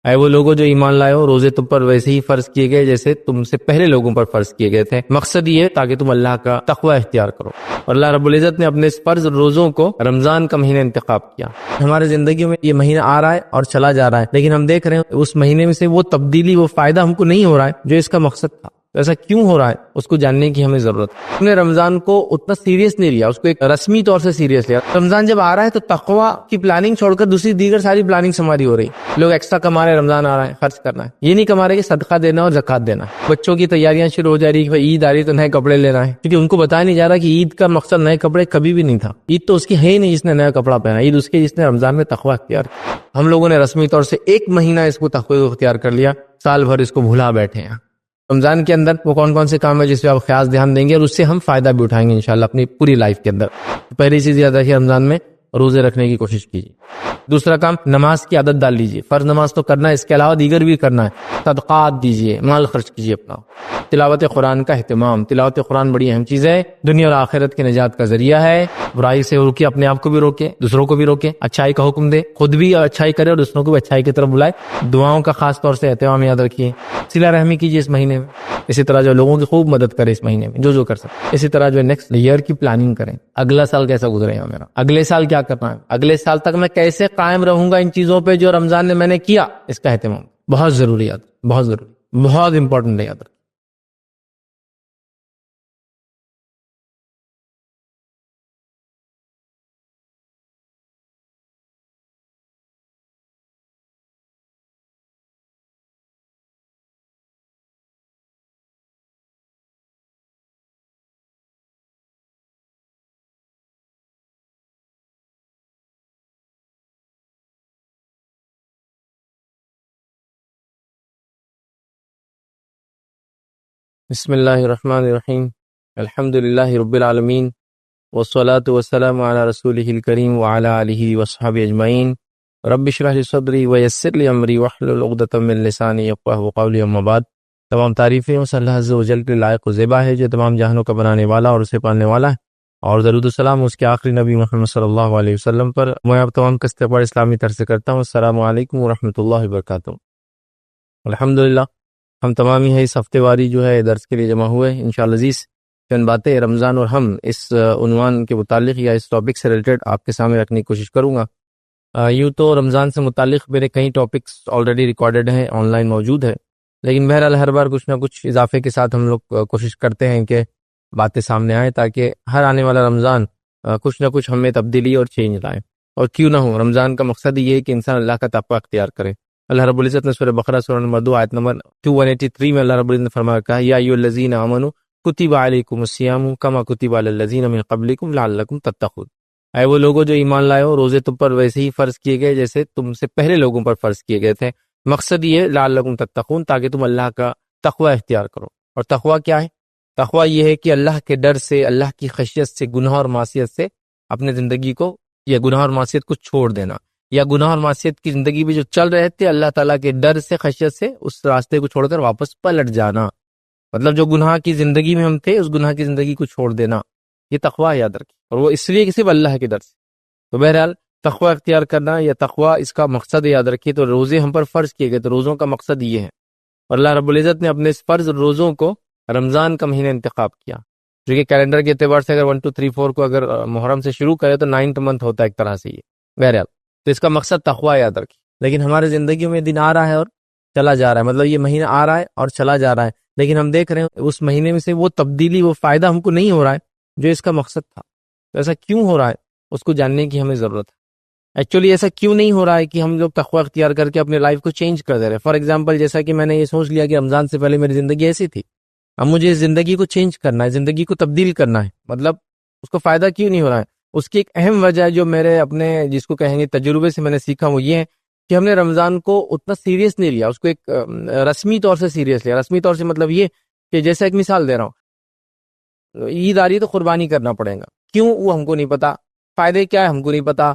اے وہ لوگوں جو ایمان لائے ہو، روزے تم پر ویسے ہی فرض کیے گئے جیسے تم سے پہلے لوگوں پر فرض کیے گئے تھے۔ مقصد یہ ہے تاکہ تم اللہ کا تقوی اختیار کرو، اور اللہ رب العزت نے اپنے اس فرض روزوں کو رمضان کا مہینہ انتخاب کیا۔ ہمارے زندگی میں یہ مہینہ آ رہا ہے اور چلا جا رہا ہے، لیکن ہم دیکھ رہے ہیں اس مہینے میں سے وہ تبدیلی، وہ فائدہ ہم کو نہیں ہو رہا ہے جو اس کا مقصد تھا۔ ایسا کیوں ہو رہا ہے اس کو جاننے کی ہمیں ضرورت ہے۔ ہم نے رمضان کو اتنا سیریس نہیں لیا، اس کو ایک رسمی طور سے سیریس لیا۔ رمضان جب آ رہا ہے تو تقوی کی پلاننگ چھوڑ کر دوسری دیگر ساری پلاننگ ہماری ہو رہی۔ لوگ ایکسٹرا کما رہے ہیں، رمضان آ رہا ہے خرچ کرنا ہے، یہ نہیں کما رہے کہ صدقہ دینا اور زکات دینا ہے۔ بچوں کی تیاریاں شروع ہو جا رہی ہے، عید آ رہی تو نئے کپڑے لینا ہے، کیونکہ ان کو بتایا نہیں جا رہا کہ عید کا مقصد نئے کپڑے کبھی بھی نہیں تھا۔ عید تو اس کی ہے ہی نہیں جس نے نیا کپڑا پہنا، عید اس کی جس نے رمضان میں تقوی اختیار کیا۔ ہم لوگوں نے رسمی طور سے ایک مہینہ اس کو تقوی اختیار کر لیا، سال بھر اس کو بھولا بیٹھے ہیں۔ رمضان کے اندر وہ کون کون سے کام ہے جس پہ آپ خاص دھیان دیں گے اور اس سے ہم فائدہ بھی اٹھائیں گے انشاءاللہ اپنی پوری لائف کے اندر۔ پہلی چیز یاد رکھیے، رمضان میں روزے رکھنے کی کوشش کیجیے۔ دوسرا کام، نماز کی عادت ڈال لیجیے۔ فرض نماز تو کرنا ہے، اس کے علاوہ دیگر بھی کرنا ہے۔ صدقات دیجیے، مال خرچ کیجیے اپنا۔ تلاوت قرآن کا اہتمام، تلاوت قرآن بڑی اہم چیز ہے، دنیا اور آخرت کے نجات کا ذریعہ ہے۔ برائی سے روکے، اپنے آپ کو بھی روکے، دوسروں کو بھی روکے، اچھائی کا حکم دے، خود بھی اچھائی کرے اور دوسروں کو بھی اچھائی کی طرف بلائے۔ دعاؤں کا خاص طور سے اہتمام یاد رکھیے۔ صلہ رحمی کیجیے اس مہینے میں، اسی طرح جو لوگوں کی خوب مدد کرے اس مہینے میں جو کر سکے۔ اسی طرح جو نیکسٹ ایئر کی پلاننگ کریں، اگلا سال کیسا گزرے گا میرا، اگلے سال کیا کرنا ہے، اگلے سال تک میں کیسے قائم رہوں گا ان چیزوں پہ جو رمضان میں نے کیا، اس کا اہتمام بہت ضروری ہے، بہت ضروری، بہت امپورٹنٹ ہے، یاد رکھیں۔ بسم اللہ الرحمن الرحیم، الحمد للہ رب العالمین، والصلاة والسلام علی رسولہ الکریم وعلی آلہ وصحبہ اجمعین۔ رب اشرح لی صدری ویسر لی امری واحلل عقدۃ من لسانی یفقہوا قولی، اما بعد۔ تمام تعریفیں اس اللہ عز و جل کے لائق و زیبا ہے جو تمام جہانوں کا بنانے والا اور اسے پالنے والا ہے، اور درود و سلام اس کے آخری نبی محمد صلی اللہ علیہ وسلم پر۔ میں آپ تمام کا استقبال اسلامی طرز سے کرتا ہوں۔ السلام علیکم ورحمۃ اللہ وبرکاتہ۔ الحمدللہ ہم تمام ہی اس ہفتے واری جو ہے درس کے لیے جمع ہوئے انشاءاللہ عزیز۔ چند باتیں رمضان اور ہم اس عنوان کے متعلق یا اس ٹاپک سے ریلیٹڈ آپ کے سامنے رکھنے کی کوشش کروں گا۔ یوں تو رمضان سے متعلق میرے کئی ٹاپکس آلریڈی ریکارڈڈ ہیں، آن لائن موجود ہے، لیکن بہرحال ہر بار کچھ نہ کچھ اضافے کے ساتھ ہم لوگ کوشش کرتے ہیں کہ باتیں سامنے آئیں تاکہ ہر آنے والا رمضان کچھ نہ کچھ ہمیں تبدیلی اور چینج لائے۔ اور کیوں نہ ہو، رمضان کا مقصد یہ ہے کہ انسان اللہ کا تقوی اختیار کرے۔ اللہ رب العزت نے سورہ بقرہ سورہ نمبر 2 آیت نمبر 183 میں اللہ رب العزت نے فرمایا کہا، یا ایھا الذین آمنوا کتب علیکم الصیام کما کتب علی الذین من قبلکم لعلکم تتقون۔ اے وہ لوگوں جو ایمان لائے ہو، روزے تم پر ویسے ہی فرض کیے گئے جیسے تم سے پہلے لوگوں پر فرض کیے گئے تھے۔ مقصد یہ ہے لعلکم تتقون، تاکہ تم اللہ کا تقوی اختیار کرو۔ اور تقوی کیا ہے؟ تقوی یہ ہے کہ اللہ کے ڈر سے، اللہ کی خشیت سے، گناہ اور معصیت سے اپنے زندگی کو، یا گناہ اور معصیت کو چھوڑ دینا، یا گناہ اور معصیت کی زندگی میں جو چل رہے تھے اللہ تعالیٰ کے ڈر سے، خشیت سے اس راستے کو چھوڑ کر واپس پلٹ جانا۔ مطلب جو گناہ کی زندگی میں ہم تھے اس گناہ کی زندگی کو چھوڑ دینا، یہ تقوی یاد رکھیں، اور وہ اس لیے کہ صرف اللہ کے ڈر سے۔ تو بہرحال تقوی اختیار کرنا یا تقوی اس کا مقصد یاد رکھیے۔ تو روزے ہم پر فرض کیے گئے، تو روزوں کا مقصد یہ ہے، اور اللہ رب العزت نے اپنے اس فرض روزوں کو رمضان کا مہینہ انتخاب کیا، جو کہ کیلنڈر کے اعتبار سے اگر 1 2 3 4 کو اگر محرم سے شروع کرے تو 9th منتھ ہوتا ہے ایک طرح سے یہ۔ بہرحال تو اس کا مقصد تقوی یاد رکھیں۔ لیکن ہمارے زندگیوں میں دن آ رہا ہے اور چلا جا رہا ہے، مطلب یہ مہینہ آ رہا ہے اور چلا جا رہا ہے، لیکن ہم دیکھ رہے ہیں اس مہینے میں سے وہ تبدیلی، وہ فائدہ ہم کو نہیں ہو رہا ہے جو اس کا مقصد تھا۔ تو ایسا کیوں ہو رہا ہے اس کو جاننے کی ہمیں ضرورت ہے۔ ایکچولی ایسا کیوں نہیں ہو رہا ہے کہ ہم لوگ تقوی اختیار کر کے اپنے لائف کو چینج کر دے رہے ہیں۔ فار ایگزامپل، جیسا کہ میں نے یہ سوچ لیا کہ رمضان سے پہلے میری زندگی ایسی تھی، اب مجھے اس زندگی کو چینج کرنا ہے، زندگی کو تبدیل کرنا ہے، مطلب اس کو فائدہ کیوں نہیں ہو رہا ہے؟ اس کی ایک اہم وجہ ہے جو میرے اپنے جس کو کہیں گے تجربے سے میں نے سیکھا، وہ یہ ہے کہ ہم نے رمضان کو اتنا سیریس نہیں لیا، اس کو ایک رسمی طور سے سیریس لیا۔ رسمی طور سے مطلب یہ کہ جیسا ایک مثال دے رہا ہوں، عید آ رہی ہے تو قربانی کرنا پڑے گا، کیوں وہ ہم کو نہیں پتا، فائدے کیا ہے ہم کو نہیں پتا،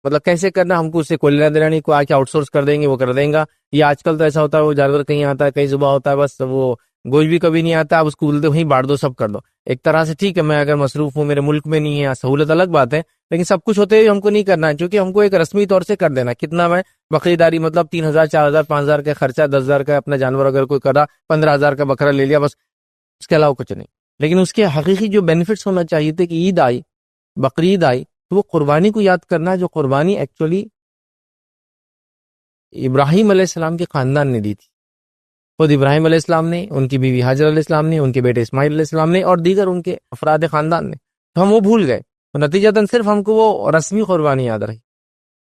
مطلب کیسے کرنا ہم کو اس سے کوئی لینا دینا نہیں، کوئی آ کے آؤٹ سورس کر دیں گے وہ کر دیں گا۔ یہ آج کل تو ایسا ہوتا ہے وہ جانور کہیں آتا ہے کہیں صبح ہوتا ہے، بس وہ گوشت بھی کبھی نہیں آتا، اب اس کو بولتے وہیں بانٹ دو، سب کر دو۔ ایک طرح سے ٹھیک ہے میں اگر مصروف ہوں، میرے ملک میں نہیں ہے، سہولت الگ بات ہے، لیکن سب کچھ ہوتے ہوئے ہم کو نہیں کرنا ہے، کیونکہ ہم کو ایک رسمی طور سے کر دینا ہے۔ کتنا میں بقرعیداری مطلب 3000 4000 5000 کا خرچہ، 10,000 کا اپنا جانور اگر کوئی کرا، 15,000 کا بکرا لے لیا بس، اس کے علاوہ کچھ نہیں۔ لیکن اس کے حقیقی جو بینیفٹس ہونا چاہیے تھے کہ عید آئی، بقرعید آئی، تو وہ قربانی کو یاد کرنا ہے، جو قربانی ایکچولی ابراہیم علیہ السلام کے خاندان نے دی تھی۔ خود ابراہیم علیہ السلام نے، ان کی بیوی حاجر علیہ السلام نے، ان کے بیٹے اسماعیل علیہ السلام نے، اور دیگر ان کے افراد خاندان نے، تو ہم وہ بھول گئے، نتیجتاً صرف ہم کو وہ رسمی قربانی یاد رہی۔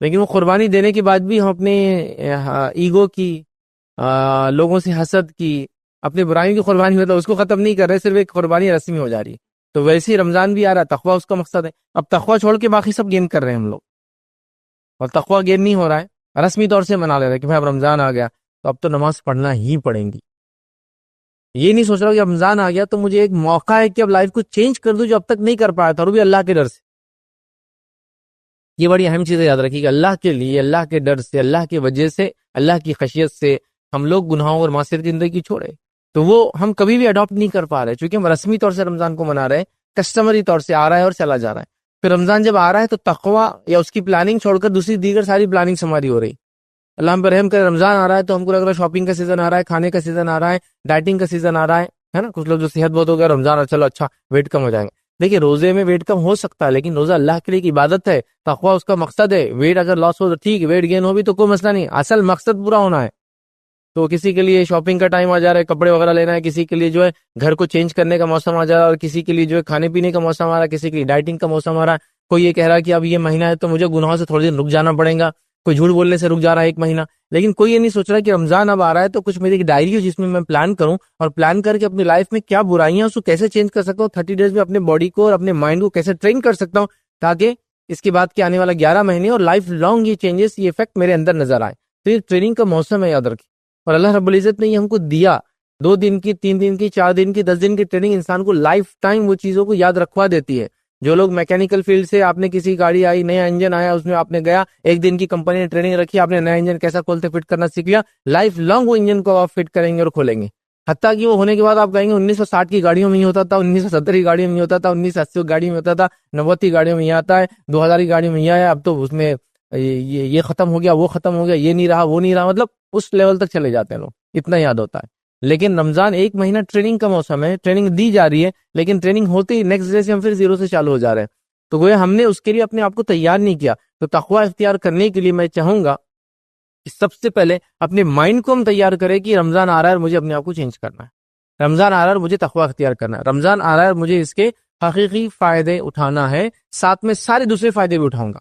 لیکن وہ قربانی دینے کے بعد بھی ہم اپنے ایگو کی، لوگوں سے حسد کی، اپنے برائیوں کی قربانی مطلب اس کو ختم نہیں کر رہے، صرف ایک قربانی رسمی ہو جا رہی ہے۔ تو ویسے ہی رمضان بھی آ رہا ہے، تقویٰ اس کا مقصد ہے، اب تقویٰ چھوڑ کے باقی سب گین کر رہے ہیں ہم لوگ، اور تقویٰ گین نہیں ہو رہا ہے، رسمی طور سے منا لے رہے کہ بھائی اب رمضان آ گیا تو اب تو نماز پڑھنا ہی پڑیں گی۔ یہ نہیں سوچ رہا کہ رمضان آ گیا تو مجھے ایک موقع ہے کہ اب لائف کو چینج کر دوں جو اب تک نہیں کر پایا تھا، اور وہ بھی اللہ کے ڈر سے۔ یہ بڑی اہم چیزیں یاد رکھیے کہ اللہ کے لیے، اللہ کے ڈر سے، اللہ کی وجہ سے، اللہ کی خشیت سے ہم لوگ گناہوں اور معصیت کی زندگی چھوڑے، تو وہ ہم کبھی بھی اڈاپٹ نہیں کر پا رہے، چونکہ ہم رسمی طور سے رمضان کو منا رہے ہیں، کسٹمری طور سے آ رہا ہے اور چلا جا رہا ہے۔ پھر رمضان جب آ رہا ہے تو تقویٰ یا اس کی پلاننگ چھوڑ کر دوسری دیگر ساری پلاننگ ہماری ہو رہی۔ اللہ ہم پر رحم کرے، رمضان آ رہا ہے تو ہم کو لگ رہا ہے شاپنگ کا سیزن آ رہا ہے، کھانے کا سیزن آ رہا ہے، ڈائٹنگ کا سیزن آ رہا ہے نا۔ کچھ لوگ جو صحت بہت ہو گیا، رمضان چلو اچھا ویٹ کم ہو جائیں گے۔ دیکھیے روزے میں ویٹ کم ہو سکتا ہے، لیکن روزہ اللہ کے لیے ایک عبادت ہے، تقویٰ اس کا مقصد ہے۔ ویٹ اگر لاس ہو تو ٹھیک ہے، ویٹ گین ہو بھی تو کوئی مسئلہ نہیں، اصل مقصد پورا ہونا ہے۔ تو کسی کے لیے شاپنگ کا ٹائم آ جا رہا ہے، کپڑے وغیرہ لینا ہے، کسی کے لیے جو ہے گھر کو چینج کرنے کا موسم آ جا رہا ہے، اور کسی کے لیے جو ہے کھانے پینے کا موسم آ رہا ہے، کسی کے لیے ڈائٹنگ کا موسم آ رہا ہے۔ کوئی یہ کہہ رہا ہے کہ اب یہ مہینہ ہے تو مجھے گناہوں سے تھوڑے دن رک جانا پڑے گا، کوئی جھوٹ بولنے سے رک جا رہا ہے 1 مہینہ۔ لیکن کوئی یہ نہیں سوچ رہا کہ رمضان اب آ رہا ہے تو کچھ میری ایک ڈائری ہو جس میں پلان کروں، اور پلان کر کے اپنی لائف میں کیا برائیاں اس کو کیسے چینج کر سکتا ہوں، 30 ڈیز میں اپنے باڈی کو اور اپنے مائنڈ کو کیسے ٹرین کر سکتا ہوں، تاکہ اس کے بعد کے آنے والا 11 مہینے اور لائف لانگ یہ چینجز، یہ افیکٹ میرے اندر نظر آئے۔ تو یہ ٹریننگ کا موسم ہے، یاد رکھیں۔ اور اللہ رب العزت نے یہ ہم کو دیا، 2 دن کی، 3 دن کی، 4 دن کی، 10 دن کی ٹریننگ انسان کو لائف ٹائم وہ چیزوں کو یاد رکھوا دیتی ہے۔ جو لوگ میکینیکل فیلڈ سے، آپ نے کسی گاڑی آئی، نیا انجن آیا، اس میں آپ نے گیا، 1 دن کی کمپنی نے ٹریننگ رکھی، آپ نے نیا انجن کیسا کھولتے فٹ کرنا سیکھ لیا، لائف لانگ وہ انجن کو آپ فٹ کریں گے اور کھولیں گے، حتیٰ کہ وہ ہونے کے بعد آپ کہیں گے 1960 کی گاڑیوں میں ہی ہوتا تھا، 1970 کی گاڑیوں میں ہوتا تھا، 1980 کی گاڑیوں میں ہوتا تھا، 90 کی گاڑیوں میں یہ آتا ہے، 2000 کی گاڑیوں میں یہ آیا، اب تو اس میں یہ ختم ہو گیا، وہ ختم ہو گیا، یہ نہیں رہا، وہ نہیں رہا، مطلب اس لیول تک چلے جاتے ہیں لوگ، اتنا یاد ہوتا ہے۔ لیکن رمضان 1 مہینہ ٹریننگ کا موسم ہے، ٹریننگ دی جا رہی ہے، لیکن ٹریننگ ہوتے ہی نیکسٹ ڈے سے ہم پھر 0 سے چالو ہو جا رہے ہیں۔ تو گویا ہم نے اس کے لیے اپنے آپ کو تیار نہیں کیا۔ تو تقویٰ اختیار کرنے کے لیے میں چاہوں گا کہ سب سے پہلے اپنے مائنڈ کو ہم تیار کریں کہ رمضان آ رہا ہے اور مجھے اپنے آپ کو چینج کرنا ہے، رمضان آ رہا ہے اور مجھے تقویٰ اختیار کرنا ہے، رمضان آ رہا ہے اور مجھے اس کے حقیقی فائدے اٹھانا ہے، ساتھ میں سارے دوسرے فائدے بھی اٹھاؤں گا،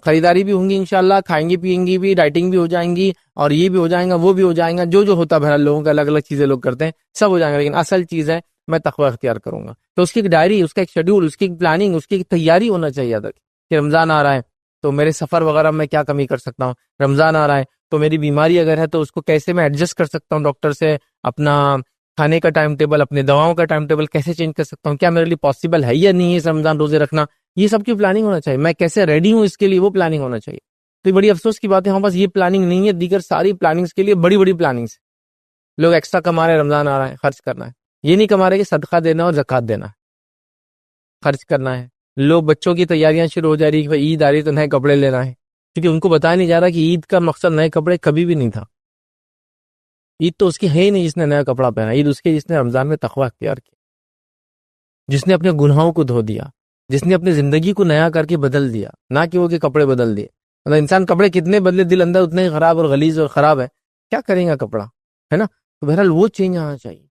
خریداری بھی ہوں گی انشاءاللہ، کھائیں گی پیئیں گی بھی، ڈائٹنگ بھی ہو جائیں گی، اور یہ بھی ہو جائیں گا، وہ بھی ہو جائیں گا، جو ہوتا ہے بہرحال لوگوں کا الگ الگ چیزیں لوگ کرتے ہیں، سب ہو جائیں گا، لیکن اصل چیز ہے میں تقویٰ اختیار کروں گا۔ تو اس کی ایک ڈائری، اس کا ایک شیڈول، اس کی ایک پلاننگ، اس کی ایک تیاری ہونا چاہیے تک کہ رمضان آ رہا ہے تو میرے سفر وغیرہ میں کیا کمی کر سکتا ہوں، رمضان آ رہا ہے تو میری بیماری اگر ہے تو اس کو کیسے میں ایڈجسٹ کر سکتا ہوں ڈاکٹر سے، اپنا کھانے کا ٹائم ٹیبل، اپنے دواؤں کا ٹائم ٹیبل کیسے چینج کر سکتا ہوں، کیا میرے لیے پاسبل ہے یا نہیں ہے اس رمضان روزے رکھنا، یہ سب کی پلاننگ ہونا چاہیے، میں کیسے ریڈی ہوں اس کے لیے وہ پلاننگ ہونا چاہیے۔ تو یہ بڑی افسوس کی بات ہے، ہمارے پاس یہ پلاننگ نہیں ہے، دیگر ساری پلاننگز کے لیے بڑی بڑی پلاننگز، لوگ ایکسٹرا کما رہے ہیں، رمضان آ رہا ہے خرچ کرنا ہے، یہ نہیں کما رہے کہ صدقہ دینا اور زکوٰۃ دینا ہے، خرچ کرنا ہے۔ لوگ بچوں کی تیاریاں شروع ہو جا رہی کہ عید آ رہی تو نئے کپڑے لینا ہے، کیونکہ ان کو بتایا نہیں جا رہا کہ عید کا مقصد نئے کپڑے کبھی بھی نہیں تھا، عید تو اس کی ہے ہی نہیں جس نے نیا کپڑا پہنا، عید اس کے جس نے رمضان میں تقویٰ اختیار کیا، جس نے اپنے گناہوں کو دھو دیا، جس نے اپنی زندگی کو نیا کر کے بدل دیا، نہ کہ وہ کہ کپڑے بدل دیے۔ مطلب انسان کپڑے کتنے بدلے، دل اندر اتنے ہی خراب اور غلیظ اور خراب ہے، کیا کریں گا کپڑا، ہے نا۔ تو بہرحال وہ چینج آنا چاہیے،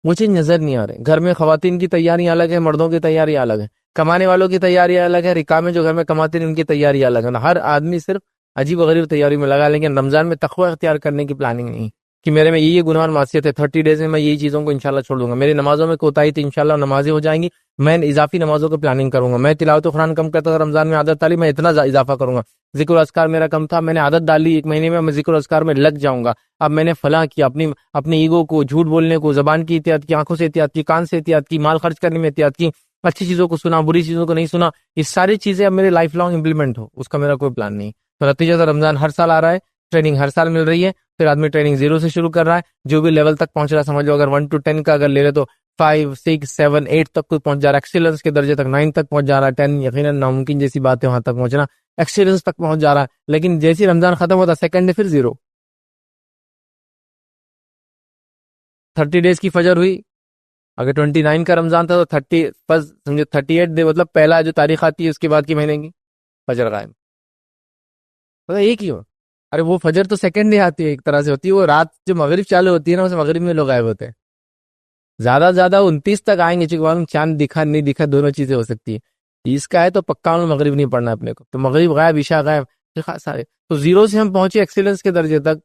وہ چینج نظر نہیں آ رہے۔ گھر میں خواتین کی تیاریاں الگ ہے، مردوں کی تیاریاں الگ ہے، کمانے والوں کی تیاریاں الگ ہے، رکا میں جو گھر میں کماتے ہیں ان کی تیاریاں الگ ہے، ہر آدمی صرف عجیب و غریب تیاری میں لگا، لیکن رمضان میں تقویٰ اختیار کرنے کی پلاننگ نہیں کہ میرے میں یہ گناہ اور معصیت ہے، 30 ڈیز میں یہی چیزوں کو انشاءاللہ چھوڑ دوں گا، میری نمازوں میں کوتاہی تھی انشاءاللہ نمازیں ہو جائیں گی، میں اضافی نمازوں کو پلاننگ کروں گا، میں تلاوت قرآن کم کرتا تھا رمضان میں، عادت ڈالی میں اتنا اضافہ کروں گا، ذکر و اذکار میرا کم تھا، میں نے عادت ڈالی 1 مہینے میں ذکر و اذکار میں لگ جاؤں گا، اب میں نے فلاں کیا، اپنی ایگو کو، جھوٹ بولنے کو، زبان کی احتیاط کی، آنکھوں سے احتیاط کی، کان سے احتیاط کی، مال خرچ کرنے میں احتیاط کی، اچھی چیزوں کو سنا، بری چیزوں کو نہیں سنا، یہ ساری چیزیں اب میرے لائف لانگ امپلیمنٹ ہو، اس کا میرا کوئی پلان نہیں۔ تو نتیجہ رمضان ہر سال آ رہا ہے، ٹریننگ ہر سال مل رہی ہے، پھر آدمی ٹریننگ 0 سے شروع کر رہا ہے، جو بھی لیول تک پہنچ رہا ہے، سمجھ لو اگر 1 to 10 کا اگر لے لے تو 5 6 7 8 تک کوئی پہنچ جا رہا ہے، ایکسیلنس کے درجے تک 9 تک پہنچ جا رہا ہے، 10 یقیناً ناممکن جیسی بات ہے وہاں تک پہنچنا، ایکسیلنس تک پہنچ جا رہا ہے، لیکن جیسی رمضان ختم ہوتا سیکنڈ ڈے پھر زیرو. 30 ڈیز کی فجر ہوئی، اگر 29 کا رمضان تھا تو 30 بس سمجھو 38 ڈے مطلب پہلا جو تاریخ آتی ہے اس کے بعد کی مہینے کی فجر غائب. پتہ ایک ہی ہو، ارے وہ فجر تو سیکنڈ ڈے آتی ہے، ایک طرح سے ہوتی ہے، وہ رات جو مغرب چالو ہوتی ہے نا، اس مغرب میں لوگ غائب ہوتے ہیں. زیادہ سے زیادہ 29 تک آئیں گے، چونکہ معلوم چاند دکھا نہیں دکھا دونوں چیزیں ہو سکتی ہے. 30 کا ہے تو پکا مغرب نہیں پڑھنا اپنے کو، تو مغرب غائب عشاء غائب سارے. تو زیرو سے ہم پہنچے ایکسیلنس کے درجے تک،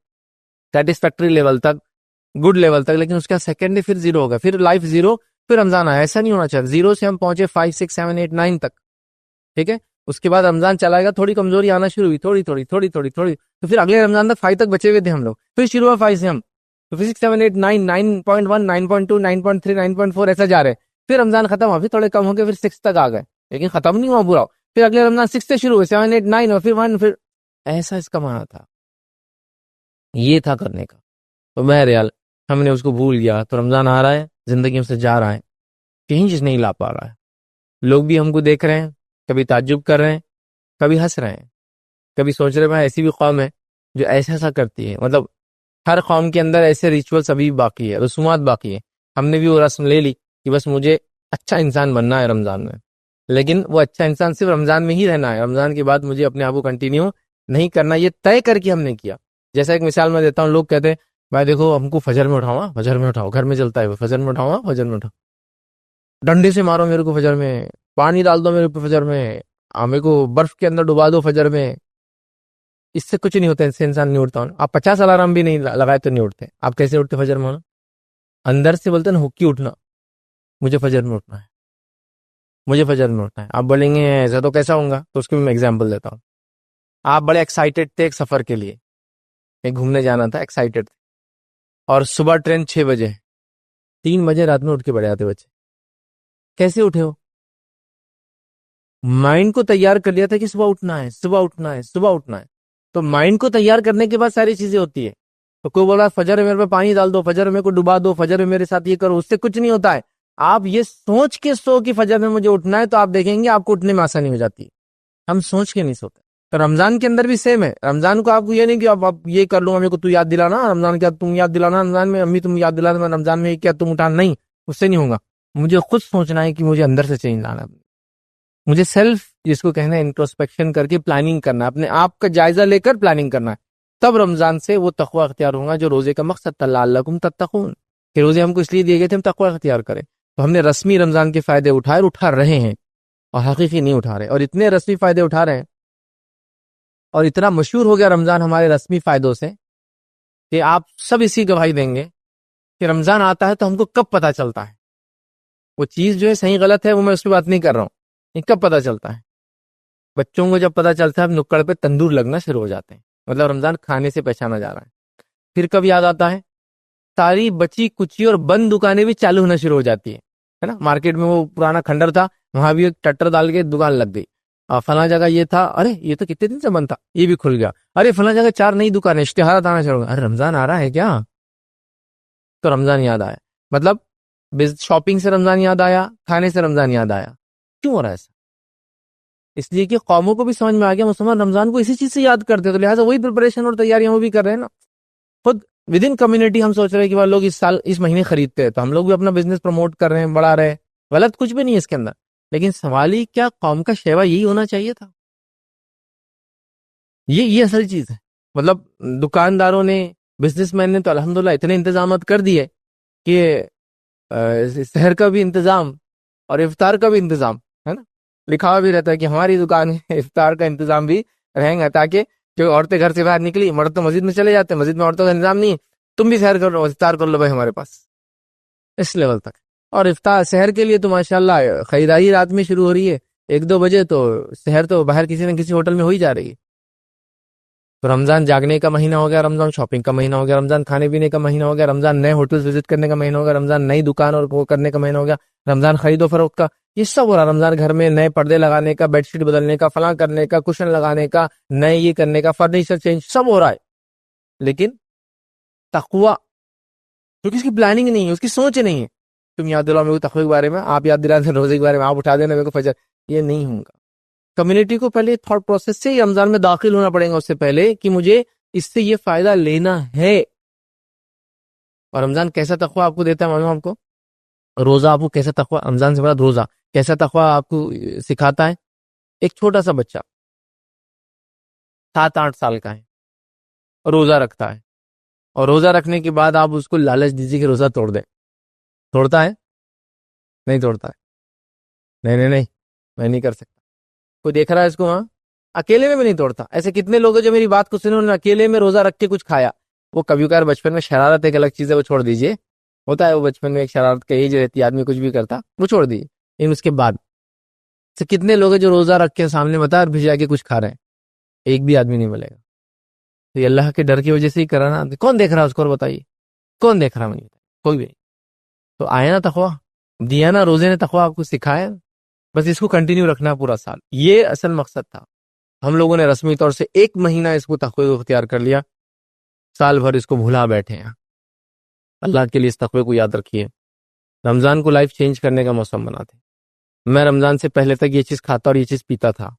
سیٹسفیکٹری لیول تک، گڈ لیول تک، لیکن اس کا سیکنڈ ڈے پھر زیرو ہوگا، پھر لائف زیرو، پھر رمضان آیا. ایسا نہیں ہونا چاہیے. زیرو سے ہم پہنچے 5 6 7 8 9 تک، ٹھیک ہے. اس کے بعد رمضان چلا گا، تھوڑی کمزوری آنا شروع ہوئی، تھوڑی تھوڑی تھوڑی تھوڑی تھوڑی، تو پھر اگلے رمضان تک 5 تک بچے ہوئے تھے ہم لوگ، پھر شروع ہوا 5 سے ہم 6 7 8 9 9.1 9.2 9.3 9.4 ایسا جا رہے. پھر رمضان ختم ہوا، پھر تھوڑے کم ہو گئے، پھر 6 تک آ گئے، لیکن ختم نہیں ہوا پورا. پھر اگلے رمضان 6 سے شروع ہوئے، 7 8 9 اور پھر 1، پھر ایسا اس کا معنی تھا، یہ تھا کرنے کا. تو بہرحال ہم نے اس کو بھول گیا. تو رمضان آ رہا ہے، زندگی میں سے جا رہا ہے، کہیں چیز نہیں لا پا رہا ہے. لوگ بھی ہم کو دیکھ رہے ہیں، کبھی تعجب کر رہے ہیں، کبھی ہنس رہے ہیں، کبھی سوچ رہے ہیں ایسی بھی قوم ہے جو ایسا کرتی ہے. مطلب ہر قوم کے اندر ایسے ریچولز ابھی باقی ہے، رسومات باقی ہے. ہم نے بھی وہ رسم لے لی کہ بس مجھے اچھا انسان بننا ہے رمضان میں، لیکن وہ اچھا انسان صرف رمضان میں ہی رہنا ہے، رمضان کے بعد مجھے اپنے آپ کو کنٹینیو نہیں کرنا. یہ طے کر کے ہم نے کیا. جیسا ایک مثال میں دیتا ہوں، لوگ کہتے ہیں بھائی دیکھو ہم کو فجر میں اٹھاؤ، فجر میں اٹھاؤ، گھر میں چلتا ہے فجر میں اٹھاؤ، فجر میں اٹھاؤ، ڈنڈے سے مارو میرے کو فجر میں، پانی ڈال دو میرے کو فجر میں، میرے کو برف کے اندر ڈبا دو فجر میں. اس سے کچھ نہیں ہوتا، اس سے انسان نہیں اٹھتا. آپ 50 الارم بھی نہیں لگائے تو نہیں اٹھتے. آپ کیسے اٹھتے فجر میں؟ اندر سے بولتے ہیں نا، حکی اٹھنا، مجھے فجر میں اٹھنا ہے، مجھے فجر میں اٹھنا ہے. آپ بولیں گے ایسا تو کیسا ہوں گا؟ تو اس کی میں ایگزامپل دیتا ہوں. آپ بڑے ایکسائٹیڈ تھے ایک سفر کے لیے، ایک گھومنے جانا تھا، ایکسائٹیڈ تھے، اور صبح ٹرین 6 بجے، 3 بجے رات میں اٹھ کے بڑے آتے بچے. کیسے اٹھے ہو؟ مائنڈ کو تیار کر لیا تھا کہ صبح اٹھنا ہے، صبح اٹھنا ہے، صبح اٹھنا ہے. تو مائنڈ کو تیار کرنے کے بعد ساری چیزیں ہوتی ہے. تو کوئی بول رہا ہے فجر میرے پہ پانی ڈال دو، فجر میں کو ڈبا دو، فجر میرے ساتھ یہ کرو، اس سے کچھ نہیں ہوتا ہے. آپ یہ سوچ کے سو کہ فجر میں مجھے اٹھنا ہے، تو آپ دیکھیں گے آپ کو اٹھنے میں آسانی ہو جاتی ہے. ہم سوچ کے نہیں سوتے. تو رمضان کے اندر بھی سیم ہے. رمضان کو آپ کو یہ نہیں کہ آپ یہ کر لوں، میرے کو تو یاد دلانا رمضان کیا، تم یاد دلانا رمضان میں، امی تم یاد دلانا میں رمضان میں، کیا تم اٹھانا، نہیں، اس سے نہیں ہوگا. مجھے خود سوچنا ہے کہ مجھے اندر سے چینج لانا ہے. مجھے سیلف جس کو کہنا ہے انٹروسپیکشن کر کے پلاننگ کرنا ہے، اپنے آپ کا جائزہ لے کر پلاننگ کرنا ہے. تب رمضان سے وہ تقوی اختیار ہوگا جو روزے کا مقصد تھا، لعلکم تتقون، کہ روزے ہم کو اس لیے دیے گئے تھے ہم تقوی اختیار کریں. تو ہم نے رسمی رمضان کے فائدے اٹھائے اور اٹھا رہے ہیں، اور حقیقی نہیں اٹھا رہے. اور اتنے رسمی فائدے اٹھا رہے ہیں، اور اتنا مشہور ہو گیا رمضان ہمارے رسمی فائدوں سے کہ آپ سب اسی گواہی دیں گے کہ رمضان آتا ہے تو ہم کو کب پتہ چلتا ہے. وہ چیز جو ہے صحیح غلط ہے وہ میں اس پہ بات نہیں کر رہا ہوں، یہ کب پتہ چلتا ہے؟ بچوں کو جب پتہ چلتا ہے نکڑ پہ تندور لگنا شروع ہو جاتے ہیں، مطلب رمضان کھانے سے پہچانا جا رہا ہے. پھر کب یاد آتا ہے؟ ساری بچی کچی اور بند دکانیں بھی چالو ہونا شروع ہو جاتی ہے نا. مارکیٹ میں وہ پرانا کھنڈر تھا، وہاں بھی ایک ٹٹر ڈال کے دکان لگ گئی. فلاں جگہ یہ تھا، ارے یہ تو کتنے دن سے بند تھا، یہ بھی کھل گیا. ارے فلاں جگہ 4 نئی دکانیں، اشتہارات آنا شروع ہو گیا. ارے رمضان آ رہا ہے کیا؟ تو رمضان یاد آیا. مطلب شاپنگ سے رمضان یاد آیا، کھانے سے رمضان یاد آیا. کیوں ہو رہا ہے ایسا؟ اس لیے کہ قوموں کو بھی سمجھ میں آ گیا مسلمان رمضان کو اسی چیز سے یاد کرتے ہیں، تو لہٰذا وہی پریپریشن اور تیاریاں وہ بھی کر رہے ہیں نا. خود ود ان کمیونٹی ہم سوچ رہے ہیں کہ لوگ اس سال اس مہینے خریدتے ہیں، تو ہم لوگ بھی اپنا بزنس پروموٹ کر رہے ہیں، بڑھا رہے ہیں. غلط کچھ بھی نہیں ہے اس کے اندر، لیکن سوال ہی کیا قوم کا شیوا یہی ہونا چاہیے تھا. یہ اصل چیز ہے. مطلب دکانداروں نے، بزنس مین نے تو الحمدللہ اتنے انتظامات کر دیے کہ سحر کا بھی انتظام اور افطار کا بھی انتظام ہے نا. لکھا ہوا بھی رہتا ہے کہ ہماری دکان میں افطار کا انتظام بھی رہیں گا، تاکہ جو عورتیں گھر سے باہر نکلی، مرد تو مسجد میں چلے جاتے ہیں، مسجد میں عورتوں کا انتظام نہیں ہے، تم بھی سحر کر لو، افطار کر لو بھائی ہمارے پاس، اس لیول تک. اور افطار سحر کے لیے تو ماشاءاللہ خریداری رات میں شروع ہو رہی ہے، 1-2 بجے تو سحر تو باہر کسی نہ کسی ہوٹل میں ہو ہی جا رہی ہے. تو رمضان جاگنے کا مہینہ ہو گیا، رمضان شاپنگ کا مہینہ ہو گیا، رمضان کھانے پینے کا مہینہ ہو گیا، رمضان نئے ہوٹلز وزٹ کرنے کا مہینہ ہو گیا، رمضان نئی دکان اور وہ کرنے کا مہینہ ہو گیا، رمضان خرید و فروخت کا، یہ سب ہو رہا. رمضان گھر میں نئے پردے لگانے کا، بیڈ شیٹ بدلنے کا، فلاں کرنے کا، کشن لگانے کا، نئے یہ کرنے کا، فرنیچر چینج، سب ہو رہا ہے. لیکن تقوی کیونکہ اس کی پلاننگ نہیں ہے، اس کی سوچ نہیں ہے، تم یاد دلاؤ میرے کو تقوی کے بارے میں, آپ یاد دلا دیں روزے کے بارے میں, آپ اٹھا دینا میرے کو فجر. یہ نہیں ہوں گا. کمیونٹی کو پہلے تھاٹ پروسیس سے رمضان میں داخل ہونا پڑے گا اس سے پہلے کہ مجھے اس سے یہ فائدہ لینا ہے. اور رمضان کیسا تقوی آپ کو دیتا ہے معلوم آپ کو؟ روزہ آپ کو کیسا تقوی, رمضان سے بعد روزہ کیسا تقوی آپ کو سکھاتا ہے. ایک چھوٹا سا بچہ 7-8 سال کا ہے, روزہ رکھتا ہے, اور روزہ رکھنے کے بعد آپ اس کو لالچ دیجیے کہ روزہ توڑ دے. توڑتا ہے؟ نہیں توڑتا ہے. نہیں میں نہیں کر سکتا. کوئی دیکھ رہا ہے اس کو؟ ہاں, اکیلے میں بھی نہیں توڑتا. ایسے کتنے لوگ ہیں جو میری بات کو سنے انہوں نے اکیلے میں روزہ رکھ کے کچھ کھایا. وہ کبھی کبھار بچپن میں شرارت ایک الگ چیز ہے, وہ چھوڑ دیجیے. ہوتا ہے وہ بچپن میں ایک شرارت کا ایج رہتی ہے, آدمی کچھ بھی کرتا, وہ چھوڑ دیجیے. لیکن اس کے بعد سے کتنے لوگ ہیں جو روزہ رکھ کے سامنے بتا اور بھیجا کے کچھ کھا رہے ہیں؟ ایک بھی آدمی نہیں ملے گا. تو یہ اللہ کے ڈر کی وجہ سے ہی کرا نا. کون دیکھ رہا ہے اس کو, اور بتائیے کون دیکھ رہا مجھے؟ کوئی بھی نہیں. تو آیا نا تقویٰ, دیا نا روزے نے تقویٰ آپ کو سکھایا, بس اس کو کنٹینیو رکھنا پورا سال. یہ اصل مقصد تھا. ہم لوگوں نے رسمی طور سے 1 مہینہ اس کو تقوی کو اختیار کر لیا, سال بھر اس کو بھولا بیٹھے ہیں. اللہ کے لیے اس تقوی کو یاد رکھیے. رمضان کو لائف چینج کرنے کا موسم بناتے. میں رمضان سے پہلے تک یہ چیز کھاتا اور یہ چیز پیتا تھا.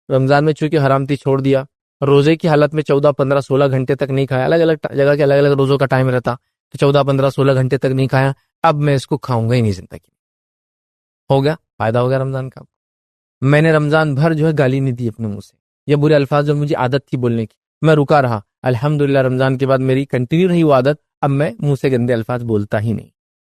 رمضان میں چونکہ حرام تھی چھوڑ دیا. روزے کی حالت میں 14 15 16 گھنٹے تک نہیں کھایا. الگ الگ جگہ کے الگ الگ روزوں کا ٹائم رہتا, تو 14 15 16 گھنٹے تک نہیں کھایا. اب میں اس کو کھاؤں گا ہی نہیں زندگی. ہو گیا فائدہ ہو گیا رمضان کا. میں نے رمضان بھر جو ہے گالی نہیں دی اپنے منہ سے. یہ برے الفاظ جو مجھے عادت تھی بولنے کی, میں رکا رہا. الحمدللہ رمضان کے بعد میری کنٹینیو رہی وہ عادت. اب میں منہ سے گندے الفاظ بولتا ہی نہیں.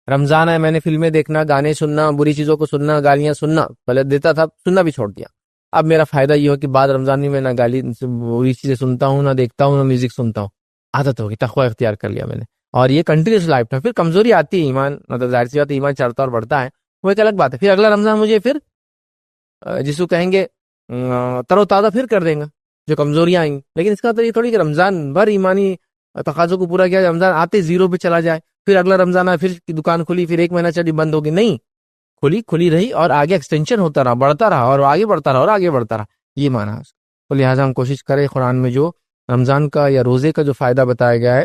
رمضان ہے, میں نے فلمیں دیکھنا, گانے سننا, بری چیزوں کو سننا, گالیاں سننا پہلے دیتا تھا, سننا بھی چھوڑ دیا. اب میرا فائدہ یہ ہو کہ بعد رمضان میں نہ گالی بری چیزیں سنتا ہوں, نہ دیکھتا ہوں, نہ میوزک سنتا ہوں. عادت ہوگی, تقوی اختیار کر لیا میں نے. اور یہ کنٹینیوس لائف تھا. پھر کمزوری آتی ہے, ایمان مطلب ظاہر سی بات ہے, ایمان چڑھتا اور بڑھتا ہے, وہ ایک الگ بات ہے. پھر اگلا رمضان مجھے پھر جس کو کہیں گے تر و تازہ پھر کر دیں گا جو کمزوریاں آئیں گی. لیکن اس کا تو یہ تھوڑی کہ رمضان بھر ایمانی تقاضوں کو پورا کیا, رمضان آتے 0 پہ چلا جائے, پھر اگلا رمضان آئے, پھر دکان کھلی, پھر 1 مہینہ چلی بند ہوگی. نہیں, کھلی رہی اور آگے ایکسٹینشن ہوتا رہا, بڑھتا رہا اور آگے بڑھتا رہا اور آگے بڑھتا رہا. یہ مانا ہے. تو لہٰذا ہم کوشش کریں قرآن میں جو رمضان کا یا روزے کا جو فائدہ بتایا گیا ہے,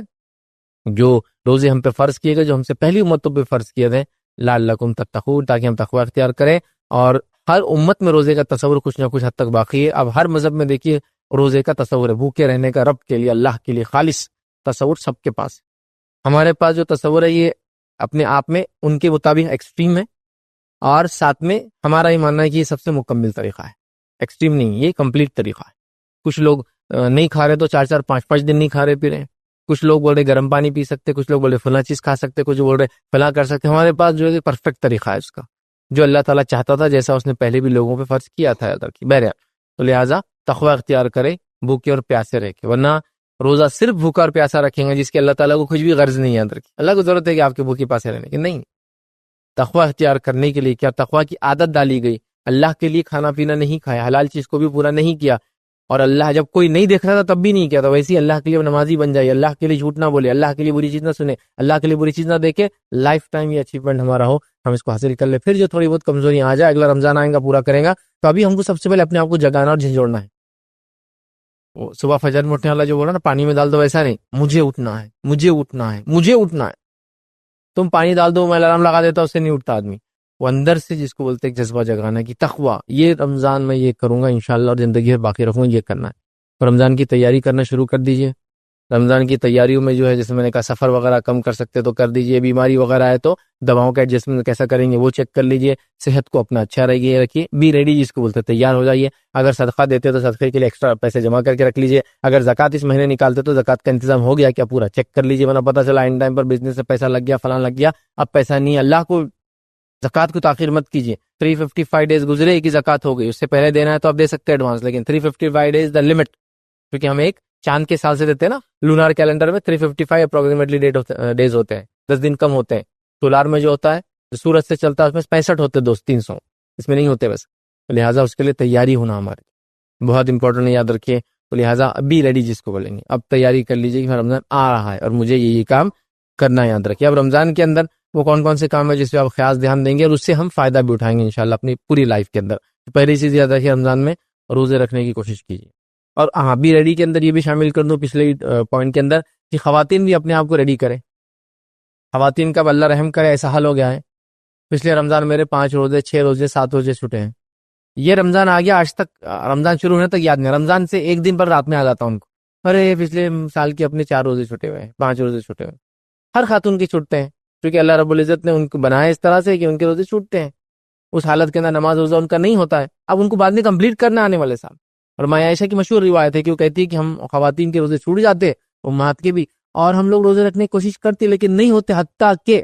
جو روزے ہم پہ فرض کیے گئے, جو ہم سے پہلی امتوں پہ فرض کیے تھے, لعلکم تتقون, تاکہ ہم تقوی اختیار کریں. اور ہر امت میں روزے کا تصور کچھ نہ کچھ حد تک باقی ہے. اب ہر مذہب میں دیکھیے روزے کا تصور ہے, بھوکے رہنے کا, رب کے لیے, اللہ کے لیے خالص تصور سب کے پاس. ہمارے پاس جو تصور ہے یہ اپنے آپ میں ان کے مطابق ایکسٹریم ہے, اور ساتھ میں ہمارا یہ ماننا ہے کہ یہ سب سے مکمل طریقہ ہے. ایکسٹریم نہیں, یہ کمپلیٹ طریقہ ہے. کچھ لوگ نہیں کھا رہے تو 4 5 دن نہیں کھا رہے پی رہے. کچھ لوگ بول رہے گرم پانی پی سکتے, کچھ لوگ بول رہے فلاں چیز کھا سکتے, کچھ بول رہے فلاں کر سکتے. ہمارے پاس جو ہے پرفیکٹ طریقہ ہے اس کا, جو اللہ تعالیٰ چاہتا تھا, جیسا اس نے پہلے بھی لوگوں پہ فرض کیا تھا ادھر کی. بہرحال تو لہٰذا تقوی اختیار کرے, بھوکے اور پیاسے رہ کے. ورنہ روزہ صرف بھوکا اور پیاسا رکھیں گے جس کے اللہ تعالیٰ کو کچھ بھی غرض نہیں ہے اندر کی. اللہ کو ضرورت ہے کہ آپ کے بھوکے پیاسے رہنے کی, نہیں. تقوی اختیار کرنے کے لیے کیا تقوی کی عادت ڈالی گئی, اللہ کے لیے کھانا پینا نہیں کھایا, حلال چیز کو بھی پورا نہیں کیا. اور اللہ جب کوئی نہیں دیکھ رہا تھا تب بھی نہیں کیا تھا. ویسے ہی اللہ کے لیے نمازی بن جائے, اللہ کے لیے جھوٹ نہ بولے, اللہ کے لیے بری چیز نہ سنے, اللہ کے لیے بری چیز نہ دیکھے. لائف ٹائم یہ اچیومنٹ ہمارا ہو, ہم اس کو حاصل کر لیں. پھر جو تھوڑی بہت کمزوری آ جائے, اگلا رمضان آئے گا پورا کریں گا. تو ابھی ہم کو سب سے پہلے اپنے آپ کو جگانا اور جھنجھوڑنا ہے. وہ صبح فجر میں اٹھنے والا جو بولا نا پانی میں ڈال دو, ویسا نہیں. مجھے اٹھنا ہے, مجھے اٹھنا ہے, مجھے اٹھنا ہے. تم پانی ڈال دو, میں الارم لگا دیتا, اس سے نہیں اٹھتا آدمی. وہ اندر سے جس کو بولتے ہیں جذبہ جگانا کی تقوی, یہ رمضان میں یہ کروں گا انشاءاللہ, اور زندگی میں باقی رکھوں گا, یہ کرنا ہے. رمضان کی تیاری کرنا شروع کر دیجئے. رمضان کی تیاریوں میں جو ہے جیسے میں نے کہا سفر وغیرہ کم کر سکتے تو کر دیجئے. بیماری وغیرہ ہے تو دواؤں کا ایڈجسٹمنٹ کیسا کریں گے وہ چیک کر لیجئے. صحت کو اپنا اچھا رکھیے. بی ریڈی جس کو بولتے ہیں, تیار ہو جائیے. اگر صدقہ دیتے تو صدقے کے لیے ایکسٹرا پیسے جمع کر کے رکھ لیجئے. اگر زکوٰۃ اس مہینے نکالتے تو زکوٰۃ کا انتظام ہو گیا کیا پورا چیک کر لیجئے. ورنہ پتہ چلا ان ٹائم پر بزنس سے پیسہ لگ گیا, فلاں لگ گیا, اب پیسہ نہیں. اللہ کو زکوٰۃ کو تاخیر مت کیجیے. 355 ڈیز گزرے کی زکوٰۃ ہو گئی, اس سے پہلے دینا ہے تو آپ دے سکتے ہیں ایڈوانس, لیکن 355 ڈیز دا لمٹ. کیونکہ ہم ایک چاند کے سال سے دیتے ہیں نا, لونار کیلنڈر میں 355 اپروکسیمیٹلی ڈیز ہوتے ہیں, 10 دن کم ہوتے ہیں. سولار میں جو ہوتا ہے جو سورج سے چلتا ہے اس میں 65 ہوتے, 300 اس میں نہیں ہوتے بس. لہٰذا اس کے لیے تیاری ہونا ہمارے بہت امپورٹنٹ ہے, یاد رکھیے. تو لہٰذا ابھی ریڈی جس کو بولیں گے, اب تیاری کر لیجیے کہ رمضان آ رہا ہے اور مجھے یہ کام کرنا, یاد رکھیے. اب رمضان کے اندر وہ کون سے کام ہے جس پہ آپ خاص دھیان دیں گے اور اس سے ہم فائدہ بھی اٹھائیں گے انشاءاللہ اپنی پوری لائف کے اندر. پہلی چیز یاد رکھیے, رمضان میں روزے رکھنے کی کوشش کیجیے. اور ہاں بی ریڈی کے اندر یہ بھی شامل کر دوں پچھلے پوائنٹ کے اندر کہ خواتین بھی اپنے آپ کو ریڈی کریں. خواتین کا اب اللہ رحم کرے ایسا حال ہو گیا ہے پچھلے رمضان میرے 5 روزے 6 روزے 7 روزے چھوٹے ہیں. یہ رمضان آ گیا, آج تک رمضان شروع ہونے تک یاد نہیں. رمضان سے ایک دن پر رات میں آ جاتا ان کو, ارے پچھلے سال کے اپنے 4 روزے چھوٹے ہوئے ہیں, 5 روزے چھوٹے ہوئے. ہر خاتون کے چھوٹتے ہیں, کیونکہ اللہ رب العزت نے ان کو بنایا اس طرح سے کہ ان کے روزے چھوٹتے ہیں. اس حالت کے اندر نماز روزہ ان کا نہیں ہوتا ہے, اب ان کو بعد میں کمپلیٹ کرنا آنے والے سال. اور ماں عائشہ کی مشہور روایت ہے کہ وہ کہتی ہے کہ ہم خواتین کے روزے چھوٹ جاتے, امہات کے بھی, اور ہم لوگ روزے رکھنے کی کوشش کرتے لیکن نہیں ہوتے, حتیٰ کہ